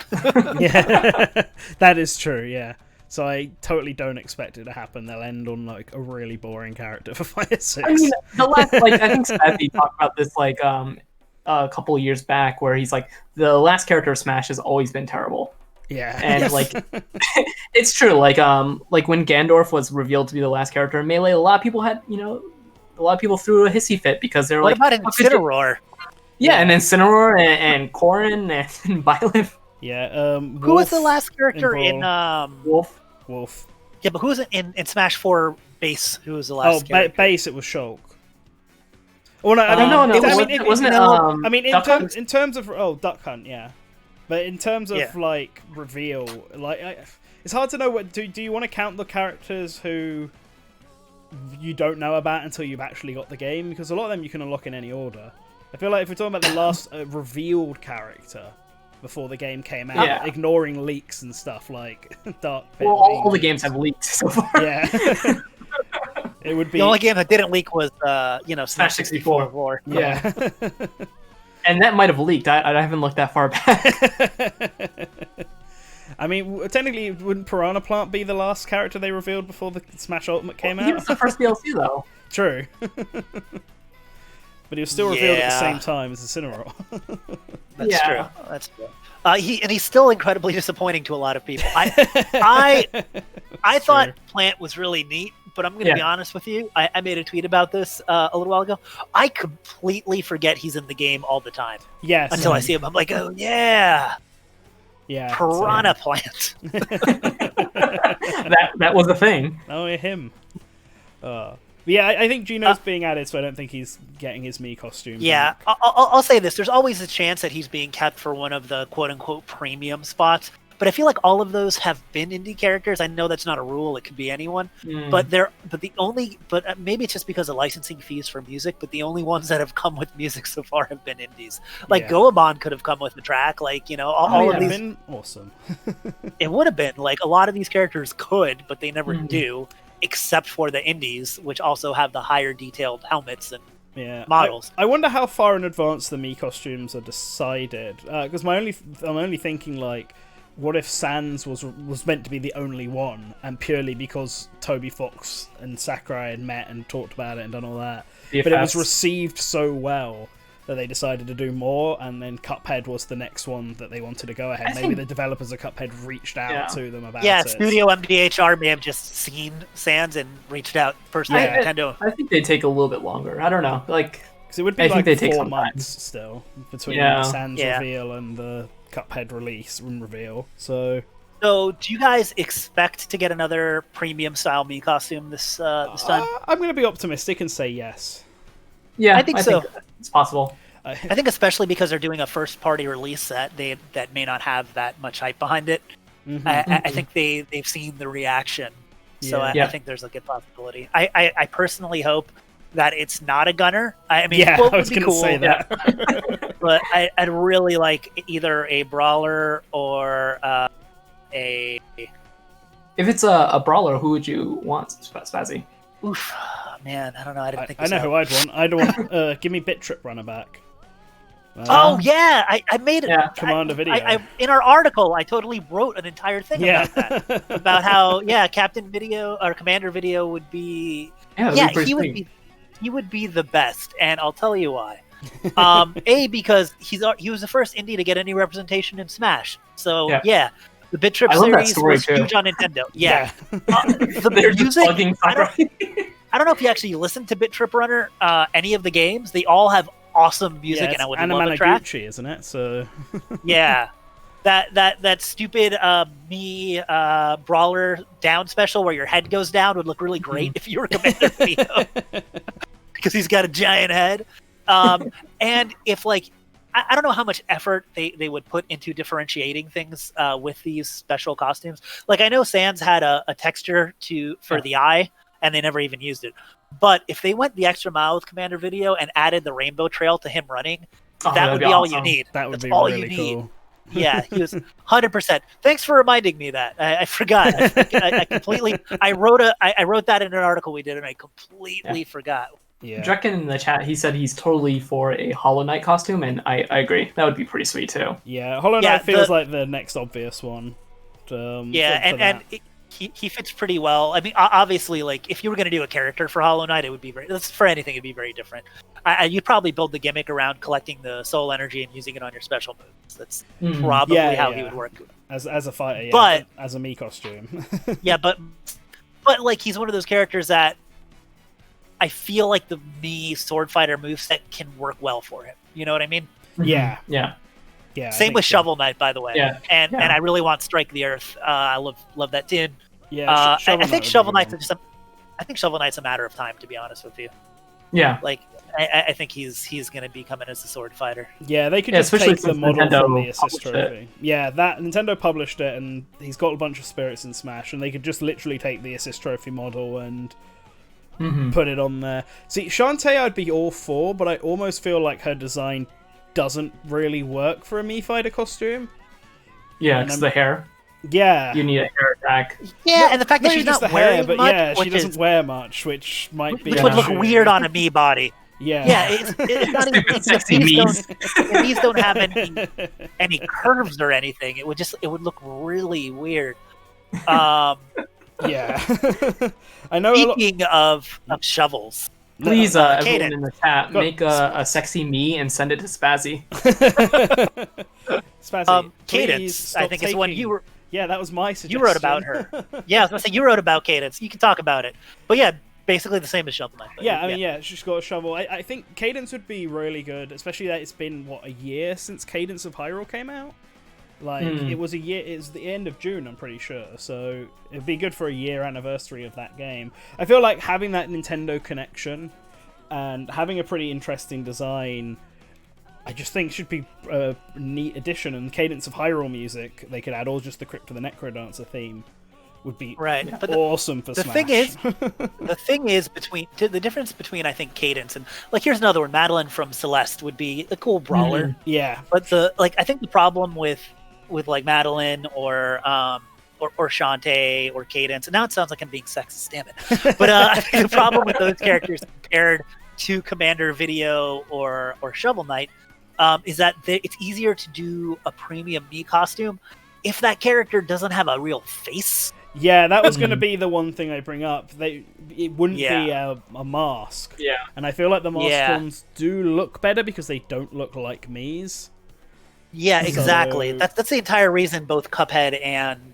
S2: yeah, that is true. Yeah, so I totally don't expect it to happen. They'll end on like a really boring character for Fire 6.
S3: I mean, the last I think Spazzy talked about this like a couple years back, where he's like the last character of Smash has always been terrible.
S2: Yeah,
S3: and like it's true. Like when Gandorf was revealed to be the last character in Melee, a lot of people had a lot of people threw a hissy fit because they were
S1: what
S3: like,
S1: about Incineroar?
S3: Yeah, and Incineroar and Corrin and Byleth.
S2: Yeah,
S1: who was the last character in
S3: Wolf?
S1: Yeah, but who was in Smash 4 base? Who was the last character?
S2: Base, it was Shulk. Well, no,
S3: wasn't it?
S2: I mean,
S3: in
S2: terms of Duck Hunt, yeah. But in terms of like reveal, like it's hard to know what do you want to count the characters who you don't know about until you've actually got the game, because a lot of them you can unlock in any order. I feel like if we're talking about the last revealed character before the game came out, ignoring leaks and stuff like Dark Pit.
S3: Well, all the games have leaked so far.
S2: Yeah. It would be
S1: the only game that didn't leak was Smash
S3: 64.
S2: Yeah.
S3: And that might have leaked. I haven't looked that far back.
S2: I mean, technically, wouldn't Piranha Plant be the last character they revealed before the Smash Ultimate came out?
S3: He was the first DLC, though.
S2: True. But he was still revealed at the same time as Incineroar.
S1: That's true. That's true. He's still incredibly disappointing to a lot of people. I thought Plant was really neat, but I'm going to be honest with you. I made a tweet about this a little while ago. I completely forget he's in the game all the time.
S2: Yes.
S1: Until I see him, I'm like, oh yeah.
S2: Yeah.
S1: Piranha Plant.
S3: that was a thing.
S2: Oh, yeah, him. Yeah, I think Gino's being added, so I don't think he's getting his Mii costume.
S1: Yeah, I'll say this. There's always a chance that he's being kept for one of the quote-unquote premium spots. But I feel like all of those have been indie characters. I know that's not a rule; it could be anyone. But maybe it's just because of licensing fees for music. But the only ones that have come with music so far have been indies. Like Goemon could have come with the track. Like all of these.
S2: Been awesome.
S1: It would have been like a lot of these characters could, but they never do, except for the indies, which also have the higher detailed helmets and models.
S2: I wonder how far in advance the Mii costumes are decided. Because I'm only thinking like, what if Sans was meant to be the only one, and purely because Toby Fox and Sakurai had met and talked about it and done all that, but it was received so well that they decided to do more, and then Cuphead was the next one that they wanted to go ahead. Maybe the developers of Cuphead reached out to them about it.
S1: Yeah, Studio MDHR may have just seen Sans and reached out personally to Nintendo.
S3: I think they take a little bit longer. I don't know. Like,
S2: because it would be like 4 months still between the Sans reveal and the Cuphead release and reveal. So
S1: do you guys expect to get another premium style Mii costume this time?
S2: I'm going to be optimistic and say yes.
S3: Yeah,
S1: I think so.
S3: Think it's possible.
S1: I think especially because they're doing a first-party release that may not have that much hype behind it. I think they've seen the reaction, so I think there's a good possibility. I personally hope that it's not a gunner. I mean,
S2: I was
S1: going to
S2: say that.
S1: but I'd really like either a brawler or a.
S3: If it's a brawler, who would you want, Spazzy?
S1: Oof, man, I don't know. I didn't think.
S2: I know who I'd want. I'd want. Give me Bit Trip Runner back.
S1: Oh yeah, I made it.
S2: Yeah, Commander Video.
S1: In our article, I totally wrote an entire thing about that. About how Captain Video or Commander Video would be. He would be the best, and I'll tell you why. Because he was the first indie to get any representation in Smash. So the Bit Trip series was huge on Nintendo. Yeah. The music. I don't know if you actually listened to Bit Trip Runner. Any of the games, they all have awesome music, and I would love a track.
S2: Gucci, isn't it? So
S1: yeah, that stupid brawler down special where your head goes down would look really great if you were Commander Video, because he's got a giant head. And if I don't know how much effort they would put into differentiating things with these special costumes. Like I know Sans had a texture for the eye, and they never even used it. But if they went the extra mile with Commander Video and added the rainbow trail to him running, that would be all you need.
S2: That's
S1: all
S2: really
S1: you need.
S2: cool.
S1: Yeah, he was 100%. Thanks for reminding me that. I forgot. I completely. I wrote that in an article we did, and I completely forgot.
S3: Yeah. Drekken in the chat, he said he's totally for a Hollow Knight costume, and I agree. That would be pretty sweet too.
S2: Yeah, Hollow Knight feels like the next obvious one.
S1: He fits pretty well. I mean, obviously, if you were going to do a character for Hollow Knight, it would be for anything, it'd be very different. You'd probably build the gimmick around collecting the soul energy and using it on your special moves. That's probably how he would work.
S2: As a fighter,
S1: but
S2: as a Mii costume.
S1: but he's one of those characters that I feel like the Mii sword fighter moveset can work well for him. You know what I mean?
S2: Yeah.
S3: Yeah.
S1: Same with Shovel Knight, by the way.
S3: Yeah.
S1: And I really want Strike the Earth. I love that tune.
S2: Yeah.
S1: I think Shovel Knight's a matter of time, to be honest with you.
S3: Yeah.
S1: I think he's going to be coming as a sword fighter.
S2: Yeah, they could just take the model from the Assist Trophy. Yeah, Nintendo published it, and he's got a bunch of spirits in Smash, and they could just literally take the Assist Trophy model and put it on there. See, Shantae I'd be all for, but I almost feel like her design doesn't really work for a Mii fighter costume.
S3: Yeah, because the hair.
S2: Yeah.
S3: You need a hair attack.
S1: Yeah, and the fact that she's not wearing
S2: but
S1: much,
S2: she doesn't wear much, which might be
S1: which would look weird on a Mii body.
S2: Yeah,
S1: it's not even.
S3: Sexy Miis.
S1: Miis don't have any curves or anything. It would look really weird.
S2: Yeah, I know.
S1: Speaking of shovels,
S3: please, everyone in the chat, make a sexy Mii and send it to Spazzy.
S2: Spazzy,
S1: Cadence, I think is one you were.
S2: Yeah, that was my suggestion.
S1: You wrote about her. Yeah, I was gonna say you wrote about Cadence. You can talk about it, but yeah. Basically the same as Shovel Knight.
S2: Yeah, I mean, she's got a shovel. I think Cadence would be really good, especially that it's been, a year since Cadence of Hyrule came out? It was a year, it's the end of June, I'm pretty sure, so it'd be good for a year anniversary of that game. I feel like having that Nintendo connection and having a pretty interesting design, I just think should be a neat addition, and Cadence of Hyrule music, they could add, or just the Crypt of the Necrodancer theme. Would be but awesome for Smash.
S1: The thing is the difference between I think Cadence and here's another one. Madeline from Celeste would be a cool brawler.
S2: Yeah,
S1: but I think the problem with Madeline or Shantae or Cadence, and now it sounds like I'm being sexist, damn it. But I think the problem with those characters compared to Commander Video or Shovel Knight is that it's easier to do a premium Mii costume if that character doesn't have a real face.
S2: Yeah, that was going to be the one thing I bring up. It wouldn't be a mask.
S3: Yeah.
S2: And I feel like the mask ones do look better because they don't look like Mii's.
S1: Yeah, exactly. That's the entire reason both Cuphead and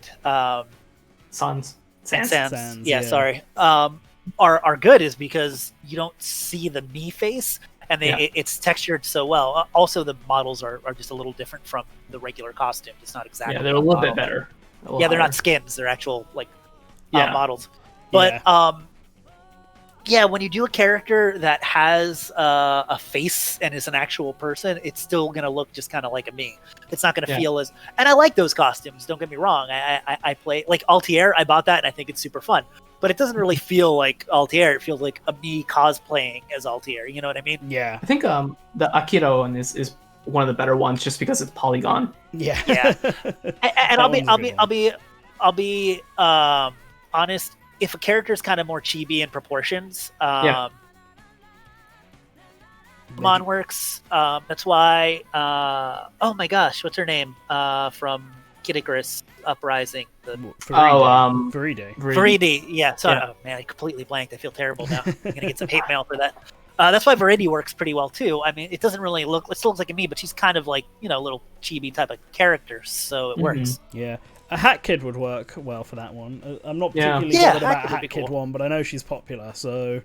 S3: Sans.
S1: Yeah, sorry. Are good is because you don't see the Mii face, and it's textured so well. Also, the models are just a little different from the regular costume. It's not exactly.
S3: Yeah, they're a little bit better.
S1: They're not skins; they're actual models. But yeah, when you do a character that has a face and is an actual person, it's still gonna look just kind of like a me. It's not gonna feel as. And I like those costumes. Don't get me wrong. I play like Altair. I bought that and I think it's super fun. But it doesn't really feel like Altair. It feels like a me cosplaying as Altair. You know what I mean?
S2: Yeah.
S3: I think the Akira one is one of the better ones just because it's polygon.
S2: Yeah.
S1: Yeah. And I'll be honest. If a character is kind of more chibi in proportions, Mon works. That's why. Oh my gosh, what's her name? From Kid Icarus Uprising.
S2: Veride.
S1: Yeah. Sorry. Oh man, I completely blanked. I feel terrible now. I'm gonna get some hate mail for that. That's why Veride works pretty well too. I mean, it doesn't really look. It still looks like a me, but she's kind of like a little chibi type of character, so it works.
S2: Yeah. A Hat Kid would work well for that one. I'm not particularly bothered about a Hat Kid one, but I know she's popular, so...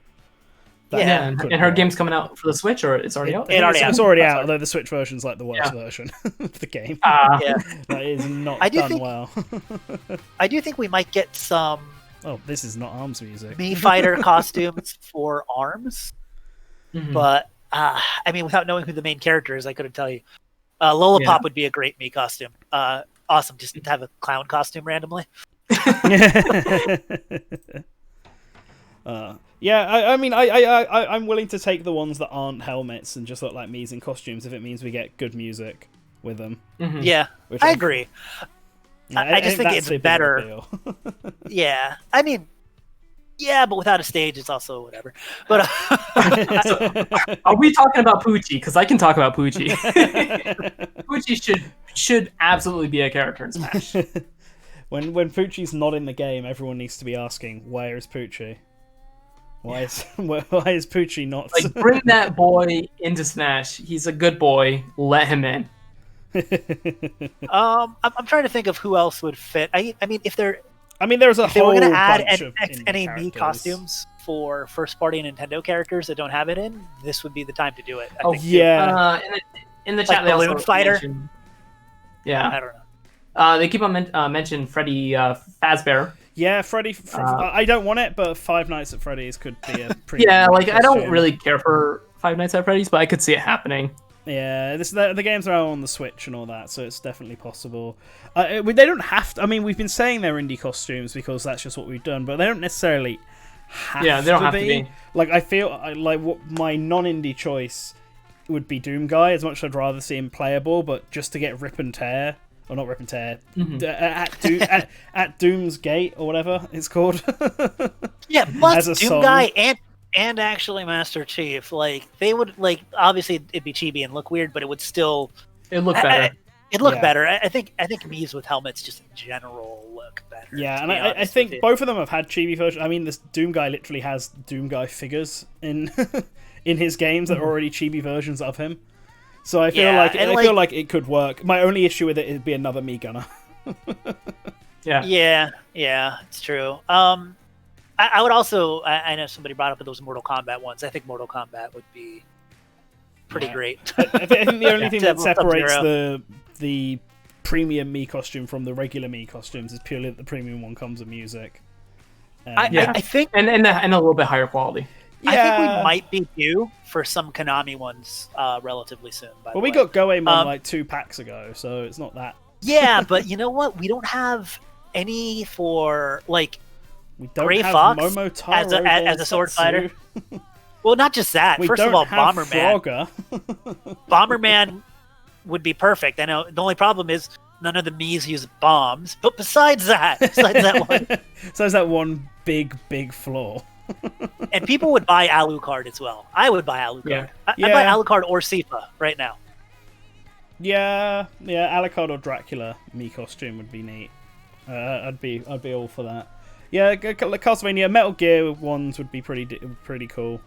S3: And her game's coming out for the Switch, or it's already out?
S2: It's already out, although the Switch version's like the worst version of the game. That is not done well.
S1: I do think we might get some...
S2: Oh, this is not ARMS music.
S1: Me fighter costumes for ARMS, but, I mean, without knowing who the main character is, I couldn't tell you. Lollipop would be a great me costume. Awesome, just to have a clown costume randomly.
S2: I mean, I'm willing to take the ones that aren't helmets and just look like me's in costumes if it means we get good music with them.
S1: Yeah, I agree. I just think it's better. Yeah, I mean, yeah, but without a stage, it's also whatever. But
S3: are we talking about Poochie? Because I can talk about Poochie. Poochie should absolutely be a character in Smash.
S2: When Poochie's not in the game, everyone needs to be asking, "Where is Poochie? Why is Poochie not?"
S3: Like, bring that boy into Smash. He's a good boy. Let him in.
S1: I'm trying to think of who else would fit. I mean,
S2: there's a whole
S1: bunch of add any
S2: characters.
S1: me costumes for first-party Nintendo characters that don't have it in, this would be the time to do it. I think,
S2: yeah.
S3: In the chat,
S1: like Balloon Fighter.
S3: Yeah,
S1: I don't know.
S3: They keep on mentioning Freddy Fazbear.
S2: Yeah, Freddy. I don't want it, but Five Nights at Freddy's could be a pretty.
S3: Yeah, like I don't really care for Five Nights at Freddy's, but I could see it happening.
S2: Yeah, the games are out on the Switch and all that, so it's definitely possible. They don't have to. I mean, we've been saying they're indie costumes because that's just what we've done, but they don't necessarily have to be.
S3: Yeah, they don't have to be.
S2: Like, I feel like what my non-indie choice would be Doom Guy, as much as I'd rather see him playable, but just to get Rip and Tear. Or not Rip and Tear. At Doom's Gate, or whatever it's called.
S1: Yeah, plus Doom Guy and actually Master Chief, like they would obviously it'd be chibi and look weird, but it would still
S3: look better.
S1: It'd look better. I think Mii's with helmets just in general look better.
S2: Yeah, and I think both of them have had chibi versions. I mean, this Doom Guy literally has Doom Guy figures in in his games that are already chibi versions of him. So I feel feel like it could work. My only issue with it would be another Mii Gunner.
S1: Yeah, it's true. I would also. I know somebody brought up those Mortal Kombat ones. I think Mortal Kombat would be pretty great.
S2: I think the only thing that separates the premium Mii costume from the regular Mii costumes is purely that the premium one comes with music.
S1: I think,
S3: and a little bit higher quality.
S1: Yeah. I think we might be due for some Konami ones relatively soon.
S2: We got Goemon like 2 packs ago, so it's not that.
S1: Yeah, but you know what? We don't have any for like.
S2: We don't
S1: Gray
S2: have
S1: Fox
S2: Momotaro
S1: as a sword fighter. Well, not just that.
S2: We
S1: First
S2: don't
S1: of all,
S2: have
S1: Bomberman.
S2: Frogger.
S1: Bomberman would be perfect. I know the only problem is none of the Mii's use bombs. But besides that
S2: one big flaw.
S1: And people would buy Alucard as well. I would buy Alucard.
S2: Yeah.
S1: I'd buy Alucard or Sifa right now.
S2: Yeah, Alucard or Dracula Mii costume would be neat. I'd be all for that. Yeah, Castlevania, Metal Gear ones would be pretty cool.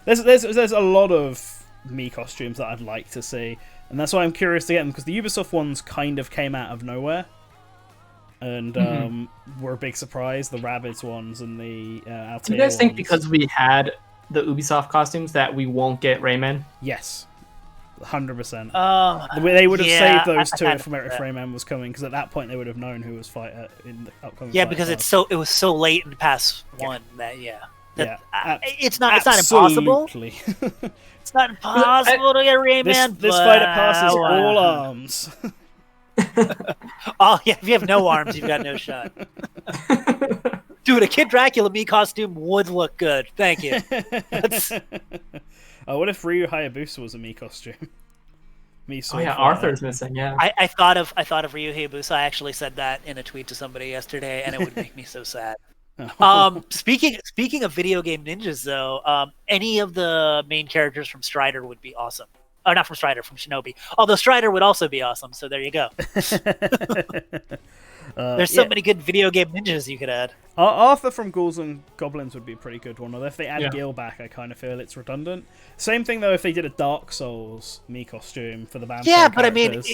S2: There's a lot of Mii costumes that I'd like to see, and that's why I'm curious to get them, because the Ubisoft ones kind of came out of nowhere, and were a big surprise. The Rabbids ones and the Altair
S3: Do you guys think
S2: ones.
S3: because we had the Ubisoft costumes that we won't get Rayman?
S2: Yes. 100%. They would have saved those two if Rayman was coming, because at that point they would have known who was fighter in the upcoming.
S1: Yeah, because it was so late in past one that
S2: Yeah,
S1: It's not impossible.
S2: absolutely.
S1: It's not impossible to get Rayman.
S2: This fighter passes all arms.
S1: Oh yeah, if you have no arms, you've got no shot. Dude, a Kid Dracula me costume would look good. Thank you.
S2: Oh, what if Ryu Hayabusa was a me costume?
S3: Oh yeah, Arthur's missing. Yeah,
S1: I thought of Ryu Hayabusa. I actually said that in a tweet to somebody yesterday, and it would make me so sad. Speaking of video game ninjas, though, any of the main characters from Strider would be awesome. Oh, not from Strider, from Shinobi. Although Strider would also be awesome. So there you go. There's so many good video game ninjas you could add.
S2: Arthur from Ghouls and Goblins would be a pretty good one. Although if they add Gil back, I kind of feel it's redundant. Same thing though if they did a Dark Souls me costume for the vampire.
S1: Yeah, but characters.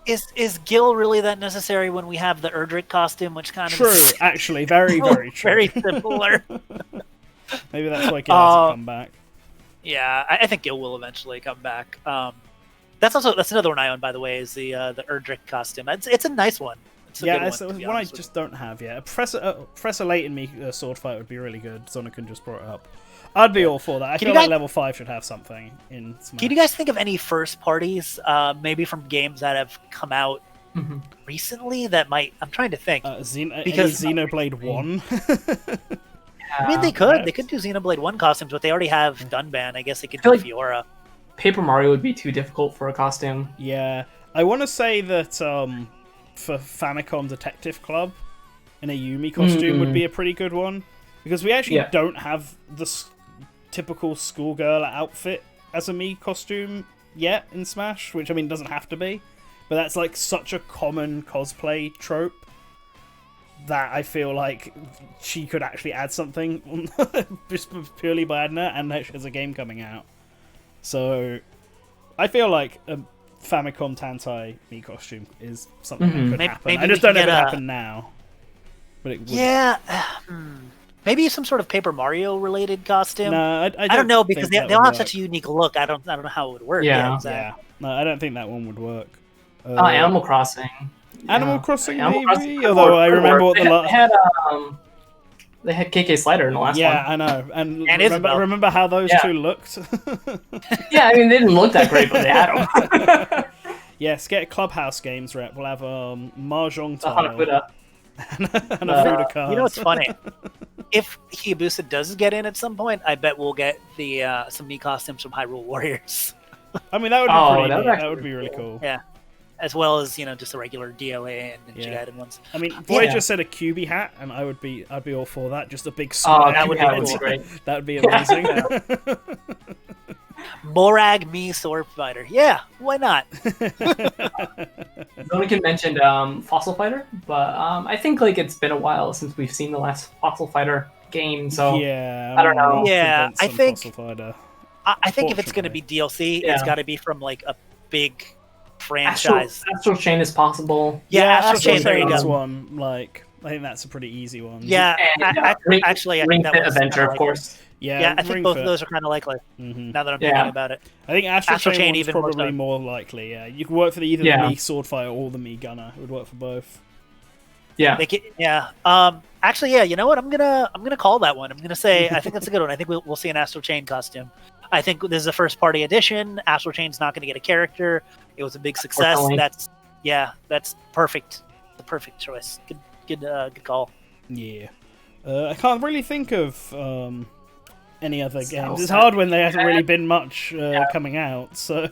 S1: I mean, is Gil really that necessary when we have the Erdrick costume, which kind of
S2: true? Actually, very very true.
S1: Very similar.
S2: Maybe that's why Gil hasn't come back.
S1: Yeah, I think Gil will eventually come back. That's another one I own, by the way, is the Erdrick costume. It's a nice one. It's
S2: one I just don't have yet. Professor Layton me sword fight would be really good. Zonokan just brought it up. I'd be all for that. I feel like level 5 should have something in Smash.
S1: Can you guys think of any first parties, maybe from games that have come out recently that might? I'm trying to think.
S2: Because Xenoblade 1.
S1: I mean, they could do Xenoblade 1 costumes, but they already have Dunban. I guess they could do Fiora.
S3: Paper Mario would be too difficult for a costume.
S2: Yeah, I want to say that for Famicom Detective Club, an Ayumi costume would be a pretty good one because we actually don't have the typical schoolgirl outfit as a Mii costume yet in Smash, which I mean doesn't have to be, but that's like such a common cosplay trope that I feel like she could actually add something just purely by adding her, and there's a game coming out. So I feel like a Famicom Tantai Mii costume is something that could happen. I just don't know if it happen now. But it would. Yeah.
S1: Maybe some sort of Paper Mario related costume.
S2: No, I
S1: don't know because they all have such a unique look. I don't know how it would work.
S2: Yeah. No, I don't think that one would work.
S3: Animal Crossing.
S2: Animal Crossing, maybe. Although I remember what
S3: they had KK Slider in the last one.
S2: Yeah, I know. And remember how those two looked?
S3: Yeah, I mean, they didn't look that great, but they had them.
S2: Yes, get a Clubhouse Games rep. We'll have Mahjong tile. and a Fuda card.
S1: You know what's funny? If Hayabusa does get in at some point, I bet we'll get the some Mii costumes from Hyrule Warriors.
S2: I mean, that would be pretty neat. That would be really cool.
S1: Yeah. As well as, just the regular DLA and Ninja Gaiden ones.
S2: I mean, Boy just said a Kyuubi hat, and I'd be all for that. Just a big square.
S1: That would be cool.
S3: Great.
S2: That would be amazing.
S1: Morag Mii Sword Fighter. Yeah, why not?
S3: Zonikin mentioned Fossil Fighter, but I think it's been a while since we've seen the last Fossil Fighter game, so I don't know.
S1: Yeah, I think if it's going to be DLC, it's got to be from a big franchise.
S3: Astral Chain is possible.
S1: Yeah, Astral Chain. There you go.
S2: One, I think that's a pretty easy one.
S1: Yeah, actually, I think that was
S3: Adventure, of course.
S1: Yeah, I think both of those are kind of likely. Now that I'm thinking about it,
S2: I think Astral Chain is probably more likely. Yeah, you can work for either the Mii Sword Fighter or the Mii Gunner. It would work for both.
S3: Yeah.
S1: Actually, yeah. You know what? I'm gonna call that one. I'm gonna say I think that's a good one. I think we'll see an Astral Chain costume. I think this is a first party edition. Astral Chain's not going to get a character. It was a big success. That's perfect. The perfect choice. Good call.
S2: Yeah. I can't really think of any other games. It's hard when there hasn't really been much coming out. So.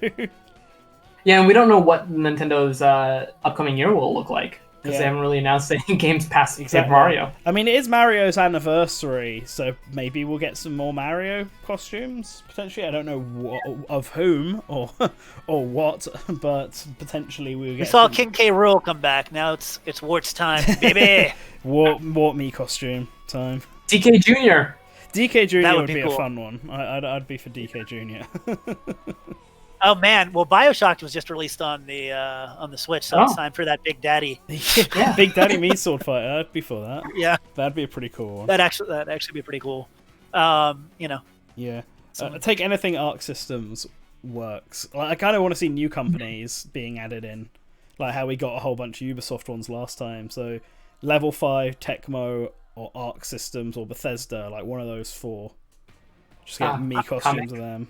S3: Yeah, and we don't know what Nintendo's upcoming year will look like. Because they haven't really announced any games past Super Mario.
S2: I mean, it is Mario's anniversary, so maybe we'll get some more Mario costumes, potentially. I don't know of whom or what, but potentially we'll get
S1: We saw King K. Rool come back. Now it's Wart's time, baby!
S2: Wart Mii costume time.
S3: DK Jr.
S2: DK Jr. would be cool. A fun one. I'd be for DK Jr.
S1: Oh man! Well, BioShock was just released on the Switch, so it's time for that Big Daddy.
S2: Big Daddy Mii Sword Fighter. I'd be for that.
S1: Yeah,
S2: that'd be a pretty cool one.
S1: That'd actually be pretty cool.
S2: Yeah. Take anything Arc Systems works. I kind of want to see new companies being added in, like how we got a whole bunch of Ubisoft ones last time. So Level 5, Tecmo, or Arc Systems or Bethesda, like one of those four. Just get me costumes of them.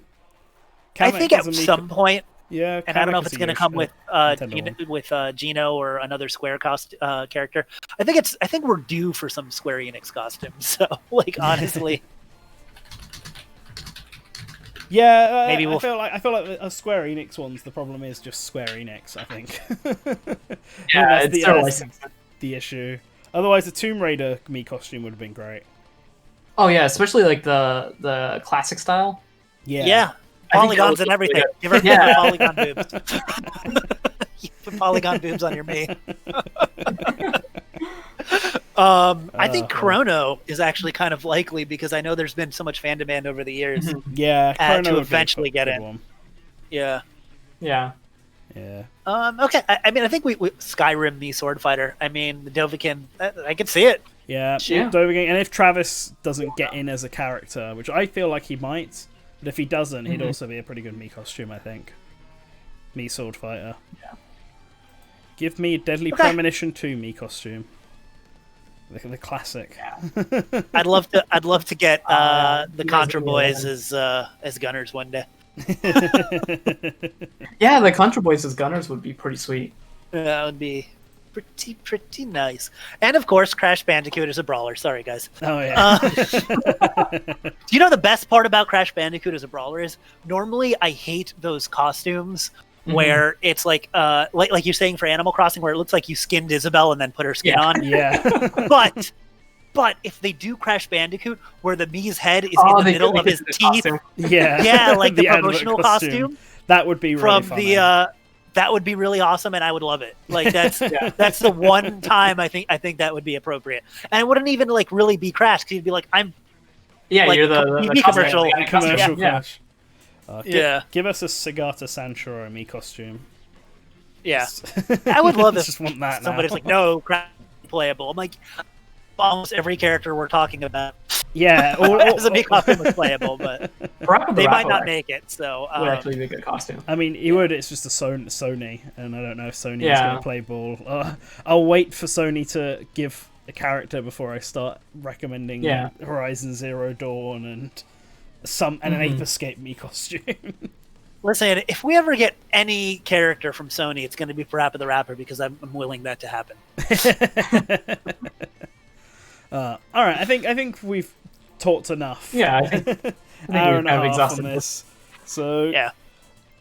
S1: I think at some point,
S2: yeah,
S1: and I don't know if it's going to come with Gino or another Square character. I think we're due for some Square Enix costumes. So, like, honestly,
S2: yeah,
S1: maybe
S2: I feel like a Square Enix ones. The problem is just Square Enix. I think.
S3: Yeah,
S2: that's the issue. Otherwise, the Tomb Raider me costume would have been great.
S3: Oh yeah, especially like the classic style.
S1: Yeah. Polygons and everything. Give her polygon boobs. You put polygon boobs on your me. I think Chrono is actually kind of likely because I know there's been so much fan demand over the years.
S2: Yeah, Chrono
S1: to eventually get in.
S2: One.
S3: Yeah.
S1: Okay. I mean, I think we Skyrim the Sword Fighter. I mean, the Dovahkiin. I could see it.
S2: Yeah, Dovahkiin. And if Travis doesn't get in as a character, which I feel like he might. But if he doesn't, he'd also be a pretty good me costume, I think. Me Sword Fighter.
S3: Yeah.
S2: Give me Deadly Premonition 2 me costume. The classic.
S3: Yeah.
S1: I'd love to get the Contra Boys as gunners one day.
S3: Yeah, the Contra Boys as gunners would be pretty sweet.
S1: That would be pretty nice. And of course, Crash Bandicoot is a brawler. Sorry, guys.
S2: Oh yeah.
S1: Do you know the best part about Crash Bandicoot as a brawler is? Normally, I hate those costumes where it's like you're saying for Animal Crossing, where it looks like you skinned Isabelle and then put her skin on.
S2: Yeah.
S1: But if they do Crash Bandicoot, where the Mii's head is in the middle of his teeth,
S2: yeah,
S1: like the promotional costume,
S2: that would be really funny.
S1: That would be really awesome, and I would love it. Like that's that's the one time I think that would be appropriate, and it wouldn't even like really be Crash because you'd be like,
S3: you're the
S1: commercial
S2: Crash.
S1: Yeah.
S2: Give us a Sagata Sanshiro me costume.
S1: Yeah, I would love if
S2: just want that
S1: somebody's
S2: now.
S1: like, no, Crash is playable. I'm like, almost every character we're talking about.
S2: Yeah,
S1: as a me costume is playable, but they might not make it. So
S3: would actually be a good costume.
S2: I mean, he would. It's just a Sony, and I don't know if Sony is going to play ball. I'll wait for Sony to give a character before I start recommending Horizon Zero Dawn and an Ape Escape me costume.
S1: Listen, if we ever get any character from Sony, it's going to be Parappa the Rapper because I'm willing that to happen.
S2: All right, I think we've talked enough.
S3: Yeah, I think we've
S2: kind of exhausted this. So,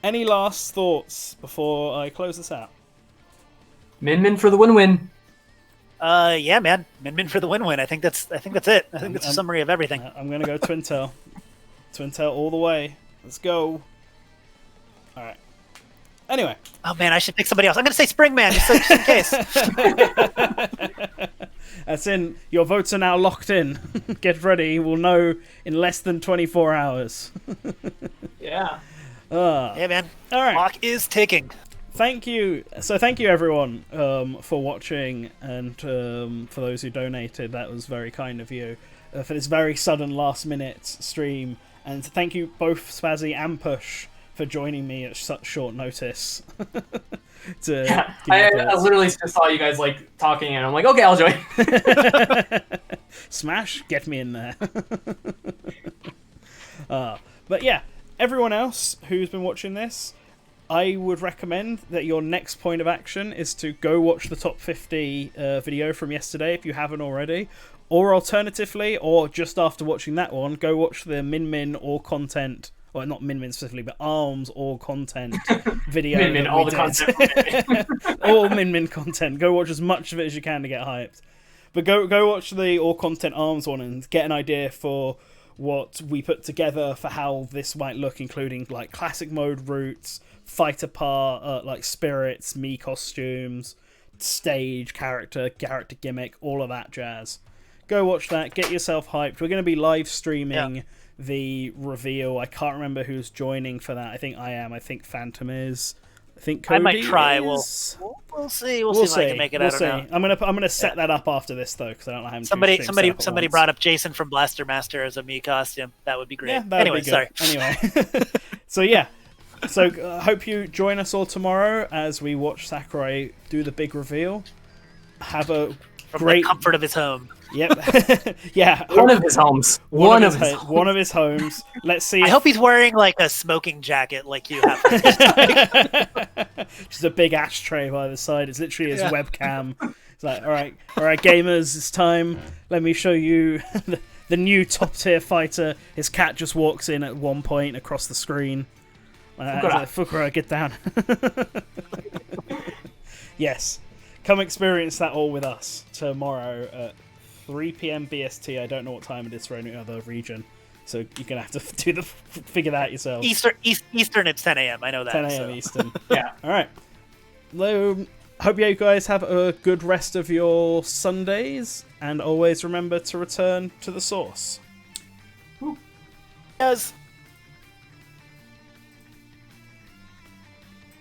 S2: any last thoughts before I close this out?
S3: Min for the win-win.
S1: Yeah, man, Min for the win-win. I think that's it. I think that's a summary of everything.
S2: I'm gonna go Twintel. Twintel all the way. Let's go. All right. Anyway.
S1: Oh man, I should pick somebody else. I'm gonna say Springman just in case.
S2: That's in. Your votes are now locked in. Get ready. We'll know in less than 24 hours.
S3: Yeah.
S1: Yeah, man.
S2: All right.
S1: Clock is ticking.
S2: Thank you. So thank you everyone for watching and for those who donated. That was very kind of you for this very sudden last minute stream. And thank you both Spazzy and Push for joining me at such short notice.
S3: I literally just saw you guys like talking, and I'm like, okay, I'll join.
S2: Smash, get me in there. But yeah, everyone else who's been watching this, I would recommend that your next point of action is to go watch the top 50 video from yesterday if you haven't already. Or alternatively, or just after watching that one, go watch the Min or content. Well, not Min specifically, but ARMS or content video.
S3: Min, all the content.
S2: All Min content. Go watch as much of it as you can to get hyped. But go watch the all content ARMS one and get an idea for what we put together for how this might look, including like classic mode routes, fighter part, like spirits, me costumes, stage, character gimmick, all of that jazz. Go watch that. Get yourself hyped. We're going to be live streaming the reveal. I can't remember who's joining for that. I think I am. I think Phantom is. I think Cody
S1: I might try.
S2: is.
S1: We'll see. We'll see if I can make it. I don't know.
S2: I'm gonna set that up after this though, because I don't know how.
S1: Somebody brought up Jason from Blaster Master as a me costume. That would be great.
S2: Yeah,
S1: anyway,
S2: be good.
S1: Sorry.
S2: Anyway, so yeah. So hope you join us all tomorrow as we watch Sakurai do the big reveal. Have a
S1: From
S2: great
S1: the comfort of his home.
S2: Yep. Yeah.
S3: One of his homes. One of his homes.
S2: One of his homes. Let's see.
S1: I hope he's wearing like a smoking jacket, like you have.
S2: Just a big ashtray by the side. It's literally his webcam. It's like, all right, gamers, it's time. Let me show you the new top tier fighter. His cat just walks in at one point across the screen. Fukura, get down. Yes. Come experience that all with us tomorrow at 3 p.m. BST. I don't know what time it is for any other region, so you're gonna have to figure that out yourself.
S1: Eastern, it's 10 a.m. I know that.
S2: 10 a.m. Eastern.
S3: Yeah.
S2: All right. Hope you guys have a good rest of your Sundays, and always remember to return to the source.
S1: Yes.